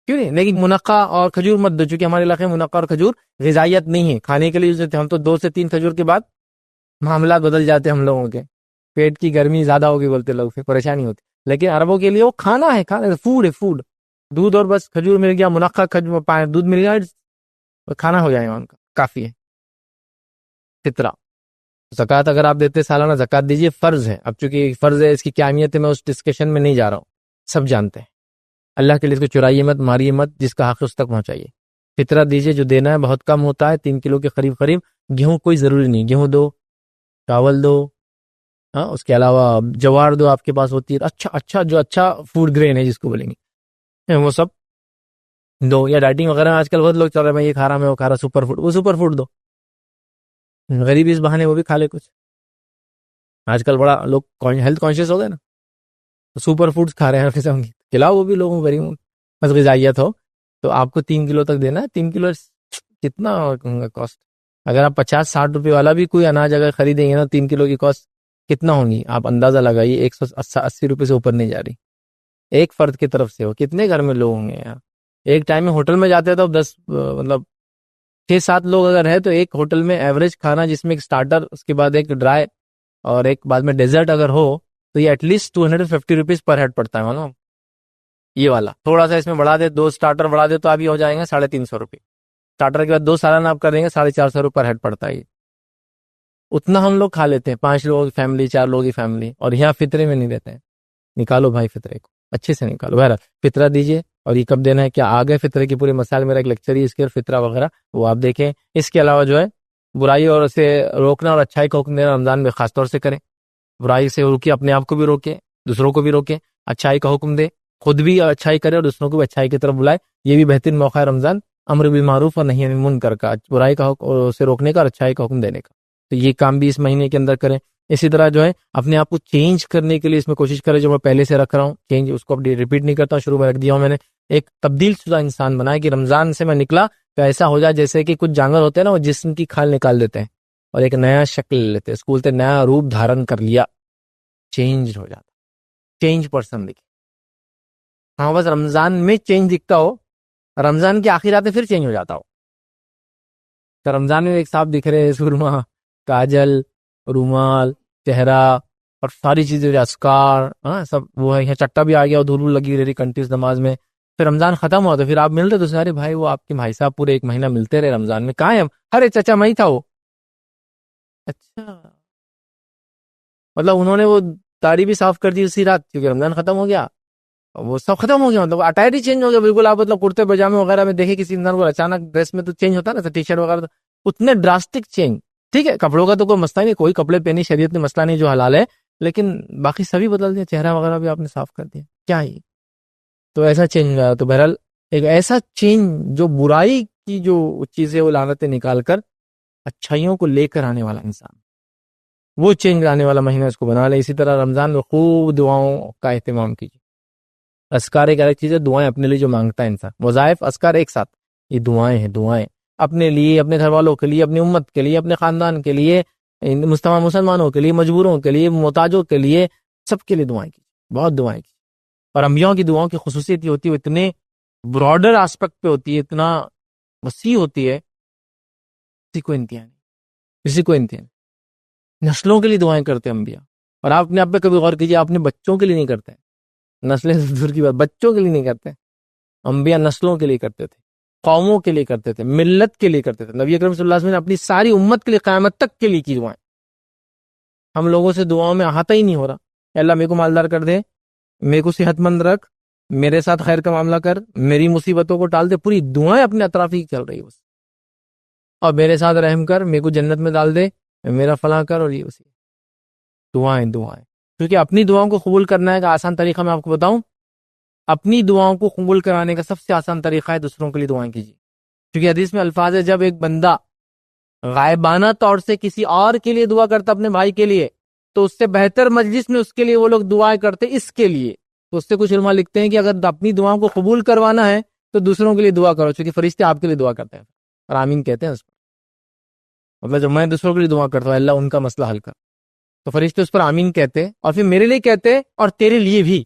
کیوں نہیں؟ لیکن منقع اور کھجور مت دو، چونکہ ہمارے علاقے میں منقع اور کھجور غذائیت نہیں ہے، کھانے کے لیے ہم تو 2 سے 3 کھجور کے بعد معاملات بدل جاتے ہم لوگوں کے، پیٹ کی گرمی زیادہ ہوگی بولتے لوگ، پھر پریشانی ہوتی، لیکن عربوں کے لیے وہ کھانا ہے، فوڈ ہے، فوڈ، دودھ اور بس کھجور مل گیا، منقع دودھ مل گیا، کھانا ہو جائے گا ان کا، کافی ہے۔ فطرہ زکوٰۃ اگر آپ دیتے سالانہ زکوٰۃ دیجیے، فرض ہے، اب چونکہ فرض ہے اس کی کیا اہمیت ہے میں اس ڈسکشن میں نہیں جا رہا ہوں، سب جانتے ہیں، اللہ کے لیے اس کو چرائیے مت، ماریے مت، جس کا حق اس تک پہنچائیے۔ فطرہ دیجیے، جو دینا ہے بہت کم ہوتا ہے، 3 کلو کے قریب، گیہوں کوئی ضروری نہیں، گیہوں دو، چاول دو، ہاں اس کے علاوہ جوار دو آپ کے پاس ہوتی ہے، اچھا جو اچھا فوڈ گرین ہے جس کو بولیں گے وہ سب دو، یا ڈائٹنگ وغیرہ آج کل بہت لوگ چل رہے ہیں میں یہ کھا رہا میں وہ کھا رہا، سپر فوڈ، وہ سپر فوڈ دو، غریبی اس بہانے وہ بھی کھا لے کچھ، آج کل بڑا لوگ ہیلتھ کانشیس ہو گئے نا، سپر فوڈز کھا رہے ہیں قسم کی، کھلاؤ وہ بھی لوگوں کو، بس غذائیت ہو۔ تو آپ کو 3 کلو تک دینا ہے، 3 کلو کتنا کاسٹ؟ اگر آپ 50 60 روپے والا بھی کوئی اناج اگر خریدیں گے نا، 3 کلو کی کاسٹ کتنا ہوگی آپ اندازہ لگائیے، 180 روپے سے اوپر نہیں جا رہی، ایک فرد کی طرف سے ہو، کتنے گھر میں لوگ ہوں گے یار؟ ایک ٹائم میں ہوٹل میں جاتے تو 10 مطلب 6 7 لوگ اگر ہے تو ایک ہوٹل میں ایوریج کھانا جس میں ایک سٹارٹر، اس کے بعد ایک ڈرائی اور ایک بعد میں ڈیزرٹ اگر ہو تو یہ at least 250 rupees per head پڑتا ہے، معلوم؟ یہ والا تھوڑا سا اس میں بڑھا دے، 2 سٹارٹر بڑھا دے تو ابھی ہو جائیں گے 350 روپے، سٹارٹر کے بعد 2 سالانہ آپ کر دیں گے 450 روپے پر ہیڈ پڑتا ہے، یہ اتنا ہم لوگ کھا لیتے ہیں، 5 لوگ فیملی، 4 لوگ کی فیملی، اور یہاں فطرے میں نہیں دیتے ہیں۔ نکالو بھائی فطرے کو اچھے سے نکالو، بہرحال فطرہ دیجیے، اور یہ کب دینا ہے کیا آگے فطرے کے پورے مسائل، میرا ایک لیکچر ہی اس کے فطرہ وغیرہ وہ آپ دیکھیں۔ اس کے علاوہ جو ہے برائی اور اسے روکنا اور اچھائی کا حکم دینا رمضان میں خاص طور سے کریں، برائی سے روکے، اپنے آپ کو بھی روکے، دوسروں کو بھی روکے، اچھائی کا حکم دے، خود بھی اچھائی کرے اور دوسروں کو بھی اچھائی کی طرف بلائے، یہ بھی بہترین موقع ہے رمضان امر بالمعروف اور نہی عن المنکر کا، برائی کا حکم سے روکنے کا اور اچھائی کا حکم دینے کا، تو یہ کام بھی اس مہینے کے اندر کریں۔ اسی طرح جو ہے اپنے آپ کو چینج کرنے کے لیے اس میں کوشش کرے، جو میں پہلے سے رکھ رہا ہوں چینج اس کو اب ریپیٹ نہیں کرتا ہوں، شروع میں رکھ دیا ہوں میں نے، ایک تبدیل شدہ انسان بنا ہے کہ رمضان سے میں نکلا تو ایسا ہو جائے جیسے کہ کچھ جانور ہوتے ہیں نا، وہ جسم کی کھال نکال دیتے ہیں اور ایک نیا شکل لے لیتے ہیں، اس کو بولتے ہیں نیا روپ دھارن کر لیا، چینج ہو جاتا، چینج پرسن دکھے. ہاں بس رمضان میں چینج دکھتا ہو، رمضان کی آخر آتے پھر چینج ہو جاتا ہو. تو رمضان میں ایک صاحب دکھ رہے، سرما، کاجل، رومال، چہرہ اور ساری چیزیں، اسکار، ہاں سب وہ ہے. یہاں چٹا بھی آ گیا اور دھول لگی رہی کنٹینیوس نماز میں. پھر رمضان ختم ہوا تو پھر آپ ملتے تو سارے بھائی، وہ آپ کے بھائی صاحب پورے 1 مہینہ ملتے رہے رمضان میں، کہاں ہے؟ ارے چچا میں ہی تھا وہ. اچھا، مطلب انہوں نے وہ داڑھی بھی صاف کر دی اسی رات کیونکہ رمضان ختم ہو گیا، وہ سب ختم ہو گیا، مطلب اٹائر ہی چینج ہو گیا بالکل. آپ مطلب کرتے پاجامے وغیرہ میں دیکھے کسی انسان کو اچانک ڈریس میں تو چینج ہوتا ہے نا، ٹی شرٹ وغیرہ، اتنے ڈراسٹک چینج. ٹھیک ہے کپڑوں کا تو کوئی مسئلہ نہیں، کوئی کپڑے پہنی شریعت میں مسئلہ نہیں جو حلال ہے، لیکن باقی سبھی بدل دیا، چہرہ وغیرہ بھی آپ نے صاف کر دیا، کیا ہی. تو ایسا چینج ہوا. تو بہرحال ایک ایسا چینج جو برائی کی جو چیزیں وہ لعنتیں نکال کر اچھائیوں کو لے کر آنے والا انسان، وہ چینج لانے والا مہینہ اس کو بنا لے. اسی طرح رمضان میں خوب دعاؤں کا اہتمام کیجیے. اذکار ایک الگ چیز ہے، دعائیں اپنے لیے جو مانگتا ہے انسان، وظائف اذکار ایک ساتھ، یہ دعائیں ہیں، دعائیں اپنے لیے، اپنے گھر والوں کے لیے، اپنی امت کے لیے، اپنے خاندان کے لیے، مستمع مسلمانوں کے لیے، مجبوروں کے لیے، محتاجوں کے لیے، سب کے لیے دعائیں کیجیے، بہت دعائیں کیجیے. اور انبیاء کی دعاؤں کی خصوصیت یہ ہوتی ہے، وہ اتنے براڈر آسپیکٹ پہ ہوتی ہے، اتنا وسیع ہوتی ہے، کسی کو انتہا نہیں، کسی کو انتہا نہیں. نسلوں کے لیے دعائیں کرتے ہیں انبیاء. اور آپ اپنے آپ پہ کبھی غور کیجیے، آپ اپنے بچوں کے لیے نہیں کرتے، نسلیں سے دور کی بات، بچوں کے لیے نہیں کرتے. انبیاء نسلوں کے لیے کرتے تھے، قوموں کے لیے کرتے تھے، ملت کے لیے کرتے تھے. نبی اکرم صلی اللہ علیہ وسلم نے اپنی ساری امت کے لیے قیامت تک کے لیے کی دعائیں. ہم لوگوں سے دعاؤں میں احاطہ ہی نہیں ہو رہا. اللہ میرے کو مالدار کر دے، میرے کو صحت مند رکھ، میرے ساتھ خیر کا معاملہ کر، میری مصیبتوں کو ٹال دے، پوری دعائیں اپنے اطراف ہی چل رہی ہے بس. اور میرے ساتھ رحم کر، میرے کو جنت میں ڈال دے، میرا فلاں کر، اور یہ اسی دعائیں دعائیں. کیونکہ اپنی دعاؤں کو قبول کرنا ہے کا آسان طریقہ میں آپ کو بتاؤں، اپنی دعاؤں کو قبول کرانے کا سب سے آسان طریقہ ہے دوسروں کے لیے دعائیں کیجیے. کیونکہ حدیث میں الفاظ ہے، جب ایک بندہ غائبانہ طور سے کسی اور کے لیے دعا کرتا اپنے بھائی کے لیے، تو اس سے بہتر مجلس میں اس کے لیے وہ لوگ دعائیں کرتے اس کے لیے. تو اس سے کچھ علماء لکھتے ہیں کہ اگر اپنی دعاؤں کو قبول کروانا ہے تو دوسروں کے لیے دعا کرو، چونکہ فرشتے آپ کے لیے دعا کرتے ہیں اور آمین کہتے ہیں اس پر. مطلب جب میں دوسروں کے لیے دعا کرتا ہوں اللہ ان کا مسئلہ حل کر، تو فرشتے اس پر آمین کہتے اور پھر میرے لیے کہتے اور تیرے لیے بھی.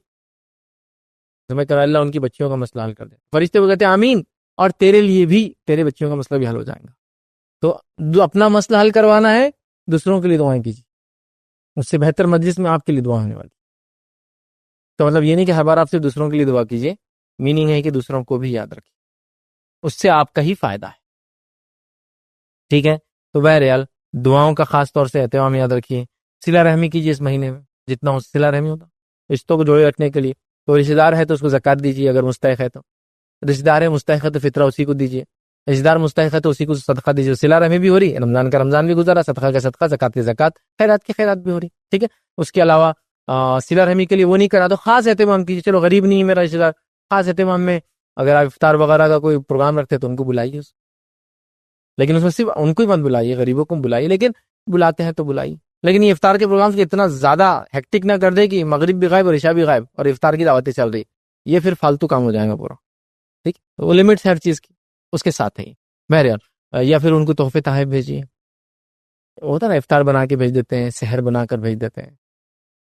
تو میں کہہ رہا اللہ ان کی بچیوں کا مسئلہ حل کر دے، فرشتے وہ کہتے ہیں آمین اور تیرے لیے بھی، تیرے بچیوں کا مسئلہ بھی حل ہو جائے گا. تو جو اپنا مسئلہ حل کروانا ہے دوسروں کے لیے دعائیں کیجیے، اس سے بہتر مجلس میں آپ کے لیے دعا ہونے والی. تو مطلب یہ نہیں کہ ہر بار آپ سے دوسروں کے لیے دعا کیجیے، میننگ ہے کہ دوسروں کو بھی یاد رکھیے، اس سے آپ کا ہی فائدہ ہے. ٹھیک ہے. تو بہرحال دعاؤں کا خاص طور سے اہتمام یاد رکھیے. صلہ رحمی کیجیے اس مہینے میں جتنا ہو صلہ رحمی ہوتا، رشتوں کو جوڑے رکھنے کے لیے. تو رشتہ دار ہے تو اس کو زکات دیجیے اگر مستحق ہے تو، رشتہ دار ہے مستحق ہے تو فطرہ اسی کو دیجیے، رشتہ دار مستحق ہے تو اسی کو صدقہ دیجیے. صلہ رحمی بھی ہو رہی، رمضان کا رمضان بھی گزرا، صدقہ کا صدقہ، زکات کی زکات، خیرات کی خیرات بھی ہو رہی. ٹھیک ہے. اس کے علاوہ صلہ رحمی کے لیے وہ نہیں کرا تو خاص اہتمام کیجیے. چلو غریب نہیں ہے میرا رشتہ دار، خاص اہتمام میں اگر آپ افطار وغیرہ کا کوئی پروگرام رکھتے تو ان کو بلائیے، لیکن اس میں صرف ان کو ہی مت بلائیے، غریبوں کو بلائیے، لیکن بلاتے ہیں تو بلائیے. لیکن یہ افطار کے پروگرام سے اتنا زیادہ ہیکٹک نہ کر دے کہ مغرب بھی غائب اور عشاء بھی غائب اور افطار کی دعوتیں چل رہی، یہ پھر فالتو کام ہو جائے گا پورا. ٹھیک، وہ لمٹس ہے ہر چیز کی، اس کے ساتھ ہے بہرحال. یا پھر ان کو تحفے تحائف بھیجیے. ہوتا نا افطار بنا کے بھیج دیتے ہیں، سحر بنا کر بھیج دیتے ہیں،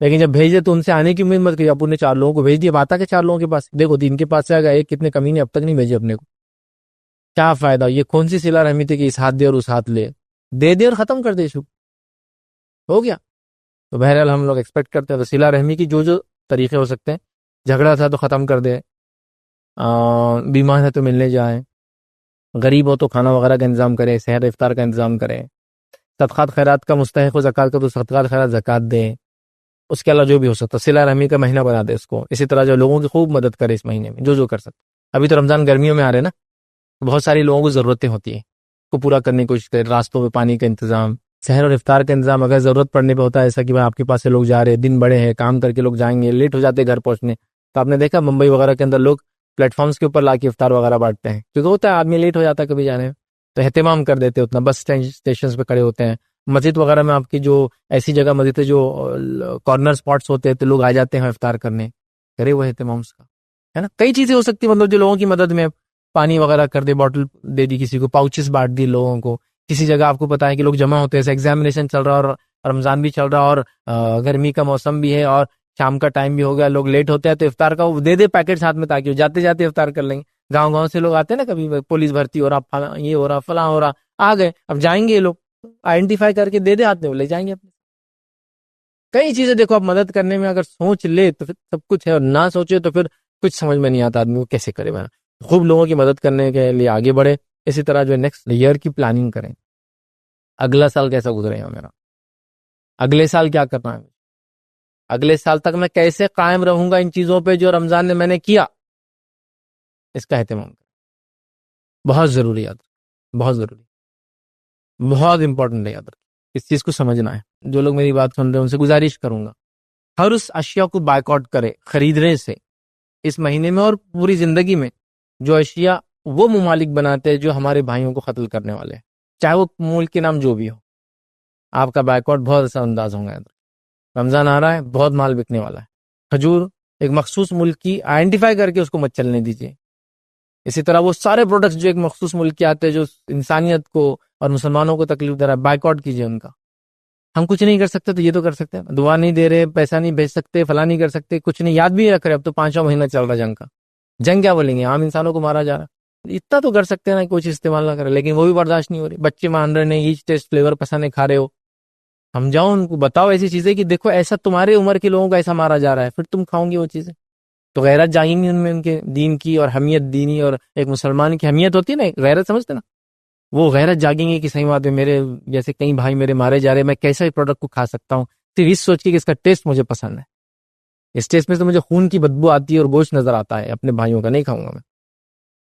لیکن جب بھیج دے تو ان سے آنے کی امید مت کیجیے. اپنے 4 لوگوں کو بھیج دیے، بات آ کے 4 لوگوں کے پاس دیکھو 3 کے پاس سے آ گیا، ایک کتنے کمینے اب تک نہیں بھیجے اپنے کو، کیا فائدہ؟ یہ کون سی صلہ رحمی تھی کہ اس ہاتھ دے اور اس ہاتھ لے، دے دے اور ختم کر دے، ہو گیا. تو بہرحال ہم لوگ ایکسپیکٹ کرتے ہیں تو صلہ رحمی کی جو طریقے ہو سکتے ہیں، جھگڑا تھا تو ختم کر دے، بیمار ہے تو ملنے جائیں، غریب ہو تو کھانا وغیرہ کا انتظام کرے، سحر افطار کا انتظام کرے، صدقات خیرات کا مستحق ہو زکات کا تو صدقات خیرات زکات دے. اس کے علاوہ جو بھی ہو سکتا صلہ رحمی کا مہینہ بنا دے اس کو. اسی طرح جو لوگوں کی خوب مدد کرے اس مہینے میں، جو کر سکتے. ابھی تو رمضان گرمیوں میں آ رہے نا، بہت ساری لوگوں کو ضرورتیں ہوتی ہیں کو پورا کرنے کی کوشش کرے. راستوں پہ پانی کا انتظام، سحر اور افطار کا انتظام اگر ضرورت پڑنے پہ ہوتا ہے، ایسا کہ بھائی آپ کے پاس سے لوگ جا رہے ہیں، دن بڑے ہیں، کام کر کے لوگ جائیں گے، لیٹ ہو جاتے گھر پہنچنے، تو آپ نے دیکھا ممبئی وغیرہ کے اندر لوگ پلیٹ فارمز کے اوپر لا کے افطار وغیرہ بانٹتے ہیں، کیونکہ ہوتا ہے آدمی لیٹ ہو جاتا ہے کبھی جانے میں، تو اہتمام کر دیتے اتنا. بس اسٹیشنز پہ کھڑے ہوتے ہیں، مسجد وغیرہ میں آپ کی جو ایسی جگہ مسجد ہے جو کارنر اسپاٹس ہوتے ہیں تو لوگ آ جاتے ہیں افطار کرنے، کرے وہ اہتمام اس کا، ہے نا. کئی چیزیں ہو سکتی ہیں، مطلب جو لوگوں کی مدد میں پانی وغیرہ کر دے، بوٹل دے دی کسی کو، پاؤچز بانٹ دی لوگوں کو. کسی جگہ آپ کو پتا ہے کہ لوگ جمع ہوتے ہیں، جیسے ایگزامینیشن چل رہا ہے اور رمضان بھی چل رہا ہے اور گرمی کا موسم بھی ہے اور شام کا ٹائم بھی ہو گیا، لوگ لیٹ ہوتے ہیں تو افطار کا وہ دے دے پیکٹ ساتھ میں تاکہ وہ جاتے جاتے افطار کر لیں گے. گاؤں سے لوگ آتے ہیں نا، کبھی پولیس بھرتی ہو رہا، یہ ہو رہا، فلاں ہو رہا، آ گئے، اب جائیں گے یہ لوگ آئیڈینٹیفائی کر کے دے دے آتے ہیں، وہ لے جائیں گے اپنے. کئی چیزیں دیکھو، آپ مدد کرنے میں اگر سوچ لے تو پھر سب کچھ ہے، اور نہ سوچے تو پھر کچھ سمجھ میں نہیں آتا آدمی کو کیسے کرے. میں خوب لوگوں کی مدد کرنے کے لیے آگے بڑھے. اسی طرح جو نیکسٹ ایئر کی پلاننگ کریں، اگلا سال کیسا گزرے گا میرا، اگلے سال کیا کرنا ہے، اگلے سال تک میں کیسے قائم رہوں گا ان چیزوں پہ جو رمضان میں نے کیا، اس کا اہتمام کریں. بہت ضروری، یاد بہت ضروری، بہت امپورٹنٹ ہے. یاد رکھ، اس چیز کو سمجھنا ہے. جو لوگ میری بات سن رہے ہیں ان سے گزارش کروں گا، ہر اس اشیاء کو بائیکاٹ کرے خریدنے سے اس مہینے میں اور پوری زندگی میں، جو اشیاء وہ ممالک بناتے ہیں جو ہمارے بھائیوں کو قتل کرنے والے ہیں، چاہے وہ ملک کے نام جو بھی ہو. آپ کا بائیکاٹ بہت اچھا انداز ہوگا. رمضان آ رہا ہے، بہت مال بکنے والا ہے. کھجور ایک مخصوص ملک کی آئیڈینٹیفائی کر کے اس کو مت چلنے دیجیے. اسی طرح وہ سارے پروڈکٹس جو ایک مخصوص ملک کے آتے ہیں جو انسانیت کو اور مسلمانوں کو تکلیف دے رہا ہے، بائیکاٹ کیجیے ان کا. ہم کچھ نہیں کر سکتے تو یہ تو کر سکتے ہیں، دعا نہیں دے رہے، پیسہ نہیں بھیج سکتے، فلاں نہیں کر سکتے، کچھ نہیں، یاد بھی نہیں رکھ رہے. اب تو 5واں مہینہ چل رہا جنگ کا، جنگ کیا بولیں گے، عام انسانوں کو مارا جا رہا. اتنا تو کر سکتے ہیں نا، کوئی چیز استعمال نہ کرے، لیکن وہ بھی برداشت نہیں ہو رہی. بچے مان رہے نہیں، ایچ ٹیسٹ فلیور پسند نہیں کھا رہے ہو. سمجھاؤ ان کو، بتاؤ ایسی چیزیں کہ دیکھو ایسا تمہارے عمر کے لوگوں کو ایسا مارا جا رہا ہے، پھر تم کھاؤ گے وہ چیزیں. تو غیرت جاگیں گی ان میں، ان کے دین کی اور حمیت دینی اور ایک مسلمان کی حمیت ہوتی ہے نا، غیرت سمجھتے نا، وہ غیرت جاگیں گے کہ صحیح بات ہے، میرے جیسے کئی بھائی میرے مارے جا رہے ہیں، میں کیسا ہی پروڈکٹ کو کھا سکتا ہوں صرف اس سوچ کے کہ اس کا ٹیسٹ مجھے پسند ہے. اس ٹیسٹ میں تو مجھے خون کی بدبو آتی ہے اور گوشت نظر آتا ہے، اپنے بھائیوں کا نہیں کھاؤں گا میں.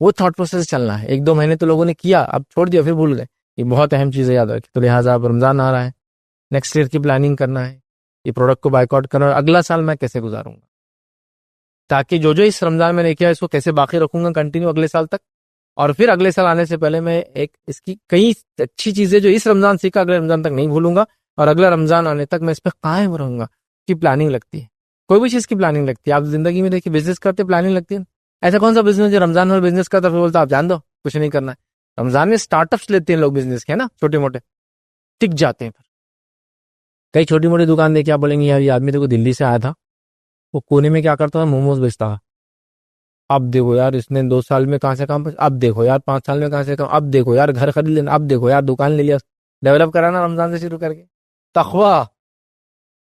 وہ تھاٹ پروسیس چلنا ہے. 1-2 مہینے تو لوگوں نے کیا، اب چھوڑ دیا، پھر بھول گئے. یہ بہت اہم چیز ہے، یاد رکھیں. تو لہٰذا اب رمضان آ رہا ہے، نیکسٹ ایئر کی پلاننگ کرنا ہے، یہ پروڈکٹ کو بائیکاٹ کرنا ہے، اور اگلا سال میں کیسے گزاروں گا، تاکہ جو اس رمضان میں نے کیا اس کو کیسے باقی رکھوں گا کنٹینیو اگلے سال تک. اور پھر اگلے سال آنے سے پہلے میں ایک اس کی کئی اچھی چیزیں جو اس رمضان سیکھا اگلے رمضان تک نہیں بھولوں گا، اور اگلا رمضان آنے تک میں اس پہ قائم رہوں گا. کی پلاننگ لگتی ہے، کوئی بھی چیز کی پلاننگ لگتی ہے. آپ زندگی میں دیکھیے، بزنس کرتے پلاننگ لگتی ہے. ایسا کون سا بزنس جو رمضان میں بزنس کرتا پھر بولتا آپ جان دو کچھ نہیں کرنا ہے. رمضان میں اسٹارٹ اپس لیتے ہیں لوگ بزنس کے، نا، چھوٹے موٹے، ٹک جاتے ہیں. پھر کئی چھوٹی موٹی دکان دیکھے آپ بولیں گے یار یہ آدمی تو دلی سے آیا تھا، وہ کونے میں کیا کرتا تھا، موموز بیچتا تھا. اب دیکھو یار اس نے 2 سال میں کہاں سے کام، اب دیکھو یار 5 سال میں کہاں سے کام، اب دیکھو یار گھر خرید لینا، اب دیکھو یار دکان لے لیا. ڈیولپ کرانا رمضان سے شروع کر کے تقویٰ،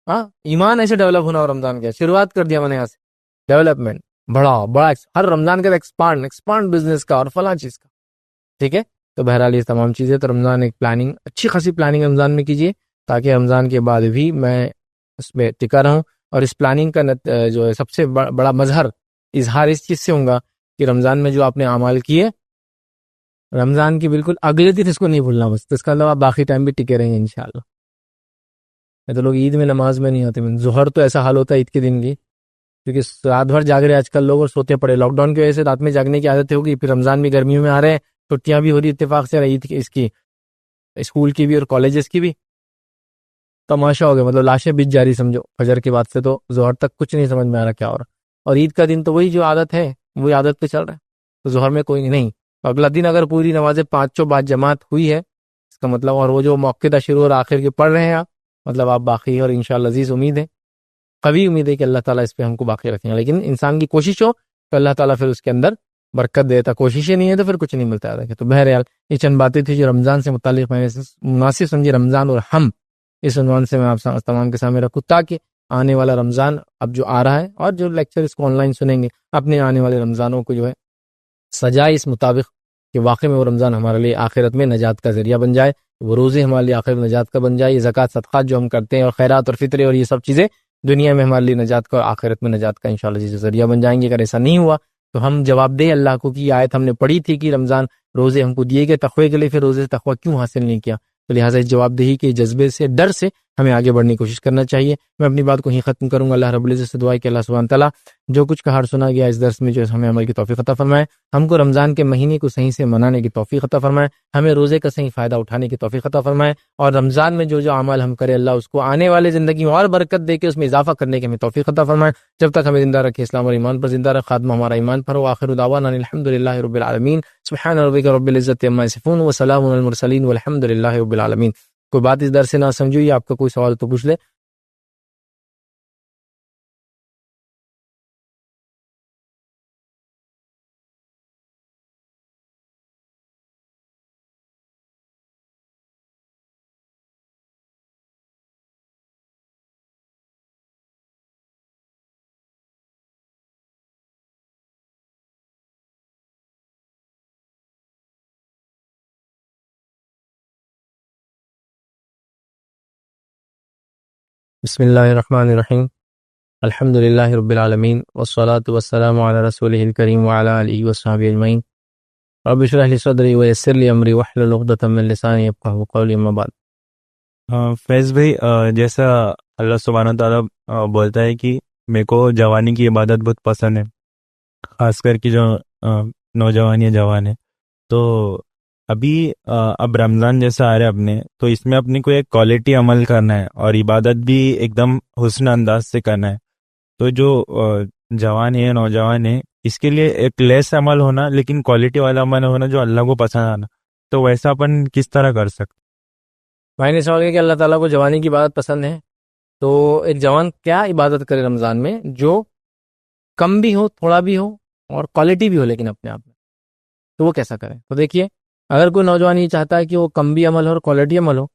ہاں، ایمان ایسے ڈیولپ ہونا. اور رمضان کے شروعات کر دیا میں نے یہاں سے ڈیولپمنٹ، بڑا ہر رمضان کا ایکسپانڈ بزنس کا اور فلاں چیز کا. ٹھیک ہے، تو بہرحال یہ تمام چیزیں، تو رمضان ایک پلاننگ، اچھی خاصی پلاننگ رمضان میں کیجیے تاکہ رمضان کے بعد بھی میں اس میں ٹکا رہوں. اور اس پلاننگ کا جو ہے سب سے بڑا مظہر، اظہار اس چیز سے ہوگا کہ رمضان میں جو آپ نے اعمال کیے، رمضان کی بالکل اگلے دن اس کو نہیں بھولنا بس. تو اس کا علاوہ باقی ٹائم بھی ٹکے رہیں گے انشاءاللہ. تو لوگ عید میں نماز میں نہیں آتے، ظہر تو ایسا حال ہوتا ہے عید کے دن بھی، کیونکہ رات بھر جاگ رہے آج کل لوگ اور سوتے پڑے. لاک ڈاؤن کی وجہ سے رات میں جاگنے کی عادت ہوگی، پھر رمضان بھی گرمیوں میں آ رہے ہیں، چھٹیاں بھی ہو رہی اتفاق سے، عید کی، اس کی اسکول کی بھی اور کالجز کی بھی. تماشا ہو گیا، مطلب لاشیں بچ جا رہی سمجھو فجر کے بعد سے تو ظہر تک کچھ نہیں سمجھ میں آ رہا کیا ہو رہا. اور عید کا دن تو وہی جو عادت ہے وہی عادت پہ چل رہا ہے، تو ظہر میں کوئی نہیں. اگلا دن اگر پوری نمازیں 5 بعد جماعت ہوئی ہے اس کا مطلب، اور وہ جو موقع شروع اور آخر کے پڑھ رہے ہیں آپ، مطلب آپ باقی، اور انشاءاللہ عزیز امید ہے، قوی امید ہے کہ اللہ تعالیٰ اس پہ ہم کو باقی رکھیں گے. لیکن انسان کی کوشش ہو تو اللہ تعالیٰ پھر اس کے اندر برکت دیتا، کوششیں نہیں ہے تو پھر کچھ نہیں ملتا ہے. تو بہرحال یہ چند باتیں تھی جو رمضان سے متعلق میں نے مناسب سمجھی. رمضان اور ہم، اس عنوان سے میں آپ تمام کے سامنے رکھوں تاکہ آنے والا رمضان اب جو آ رہا ہے، اور جو لیکچر اس کو آن لائن سنیں گے، اپنے آنے والے رمضانوں کو جو ہے سجائے اس مطابق کہ واقعی میں وہ رمضان ہمارے لیے آخرت میں نجات کا ذریعہ بن جائے، وہ روزے ہمارے لیے آخرت میں نجات کا بن جائے. یہ زکوٰۃ صدقات جو ہم کرتے ہیں اور خیرات اور فطرے اور یہ سب چیزیں دنیا میں ہمارے لیے نجات کا اور آخرت میں نجات کا انشاءاللہ جیسے ذریعہ بن جائیں گے. اگر ایسا نہیں ہوا تو ہم جواب دیں اللہ کو کہ آیت ہم نے پڑھی تھی کہ رمضان روزے ہم کو دیے گئے تقوی کے لیے، پھر روزے سے تقوی کیوں حاصل نہیں کیا. تو لہٰذا اس جواب دہی کے جذبے سے، ڈر سے ہمیں آگے بڑھنے کی کوشش کرنا چاہیے. میں اپنی بات کو ہی ختم کروں گا. اللہ رب العزت سے دعا ہے کہ اللہ سبحانہ تعالیٰ جو کچھ کہا اور سنا گیا اس درس میں جو ہمیں عمل کی توفیق عطا فرمائے, ہم کو رمضان کے مہینے کو صحیح سے منانے کی توفیق عطا فرمائے, ہمیں روزے کا صحیح فائدہ اٹھانے کی توفیق عطا فرمائے, اور رمضان میں جو جو اعمال ہم کرے اللہ اس کو آنے والے زندگی میں اور برکت دے کے اس میں اضافہ کرنے کی ہمیں توفیق عطا فرمائے. جب تک ہمیں زندہ رکھے اسلام اور ایمان پر زندہ رکھ, خاتمہ ہمارا ایمان پر ہو. آخر دعوانا الحمدللہ رب العالمین. سبحان ربک رب العزت عما یصفون وسلام علی المرسلین والحمد للہ رب العالمین. کوئی بات اس درس سے نہ سمجھو یا آپ کا کوئی سوال تو پوچھ لے. بسم اللہ الرحمن الرحیم. الحمد للہ رب العالمین والصلاة والسلام علی رسولہ الکریم وعلی آلہ وصحبہ اجمعین. رب اشرح لی صدری ویسر لی امری واحلل عقدۃ من لسانی یفقہوا قولی. اما بعد. فیض بھائی، جیسا اللہ سبحانہ تعالیٰ بولتا ہے کہ میرے کو جوانی کی عبادت بہت پسند ہے، خاص کر کی جو نوجوان یا جوان ہے، تو ابھی اب رمضان جیسا آ رہا ہے اپنے، تو اس میں اپنے کو ایک کوالٹی عمل کرنا ہے اور عبادت بھی ایک دم حسن انداز سے کرنا ہے. تو جو جوان ہے، نوجوان ہے، اس کے لیے ایک لیس عمل ہونا لیکن کوالٹی والا عمل ہونا جو اللہ کو پسند آنا، تو ویسا اپن کس طرح کر سکتے؟ بھائی نے سوال کیا کہ اللہ تعالیٰ کو جوانی کی عبادت پسند ہے، تو ایک جوان کیا عبادت کرے رمضان میں جو کم بھی ہو، تھوڑا بھی ہو، اور کوالٹی بھی ہو لیکن اپنے آپ میں، تو وہ کیسا کرے؟ تو دیکھیے، اگر کوئی نوجوان یہ چاہتا ہے کہ وہ کم بھی عمل ہو اور کوالٹی عمل ہو،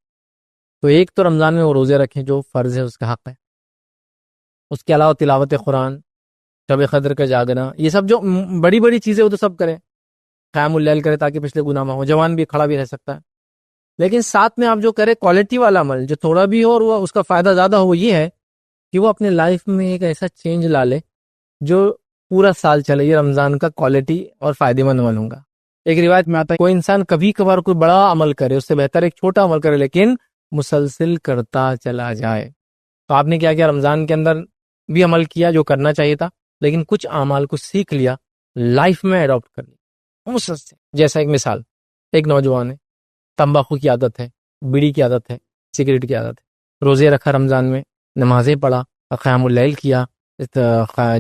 تو ایک تو رمضان میں وہ روزے رکھیں جو فرض ہے، اس کا حق ہے. اس کے علاوہ تلاوت قرآن، شب قدر کا جاگنا، یہ سب جو بڑی بڑی چیزیں وہ تو سب کریں. قیام اللیل کرے تاکہ پچھلے گناہ معاف ہو. جوان بھی کھڑا بھی رہ سکتا ہے، لیکن ساتھ میں آپ جو کرے کوالٹی والا عمل جو تھوڑا بھی ہو اور وہ اس کا فائدہ زیادہ ہو، وہ یہ ہے کہ وہ اپنے لائف میں ایک ایسا چینج لا لے جو پورا سال چلے. یہ رمضان کا کوالٹی اور فائدے مند عمل ہوگا. ایک روایت میں آتا ہے کوئی انسان کبھی کبھار کوئی بڑا عمل کرے، اس سے بہتر ایک چھوٹا عمل کرے لیکن مسلسل کرتا چلا جائے. تو آپ نے کیا کیا؟ رمضان کے اندر بھی عمل کیا جو کرنا چاہیے تھا، لیکن کچھ اعمال کو سیکھ لیا، لائف میں اڈاپٹ کر لیا مسلسل. جیسا ایک مثال، ایک نوجوان ہے، تمباکو کی عادت ہے، بیڑی کی عادت ہے، سگریٹ کی عادت ہے، روزے رکھا رمضان میں، نمازیں پڑھا، قیام اللیل کیا،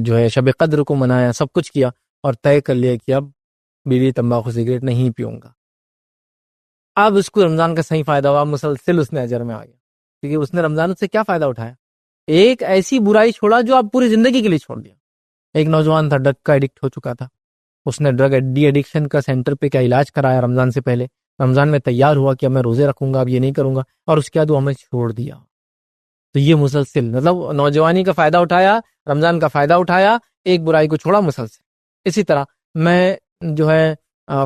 جو ہے شب قدر کو منایا، سب کچھ کیا، اور طے کر لیا کہ اب بیڑی تمباکو سگریٹ نہیں پیوں گا. اب اس کو رمضان کا صحیح فائدہ ہوا، مسلسل اس نے اجر میں آ گیا، کیونکہ اس نے رمضان سے کیا فائدہ اٹھایا؟ ایک ایسی برائی چھوڑا جو آپ پوری زندگی کے لیے چھوڑ دیا. ایک نوجوان تھا، ڈرگ کا ایڈکٹ ہو چکا تھا، اس نے ڈرگ ڈی ایڈکشن کا سینٹر پہ کا علاج کرایا رمضان سے پہلے. رمضان میں تیار ہوا کہ اب میں روزے رکھوں گا، اب یہ نہیں کروں گا، اور اس کے بعد وہ عمل چھوڑ دیا. تو یہ مسلسل مطلب نوجوانی کا فائدہ اٹھایا، رمضان کا فائدہ اٹھایا، ایک برائی کو چھوڑا مسلسل. اسی طرح میں جو ہے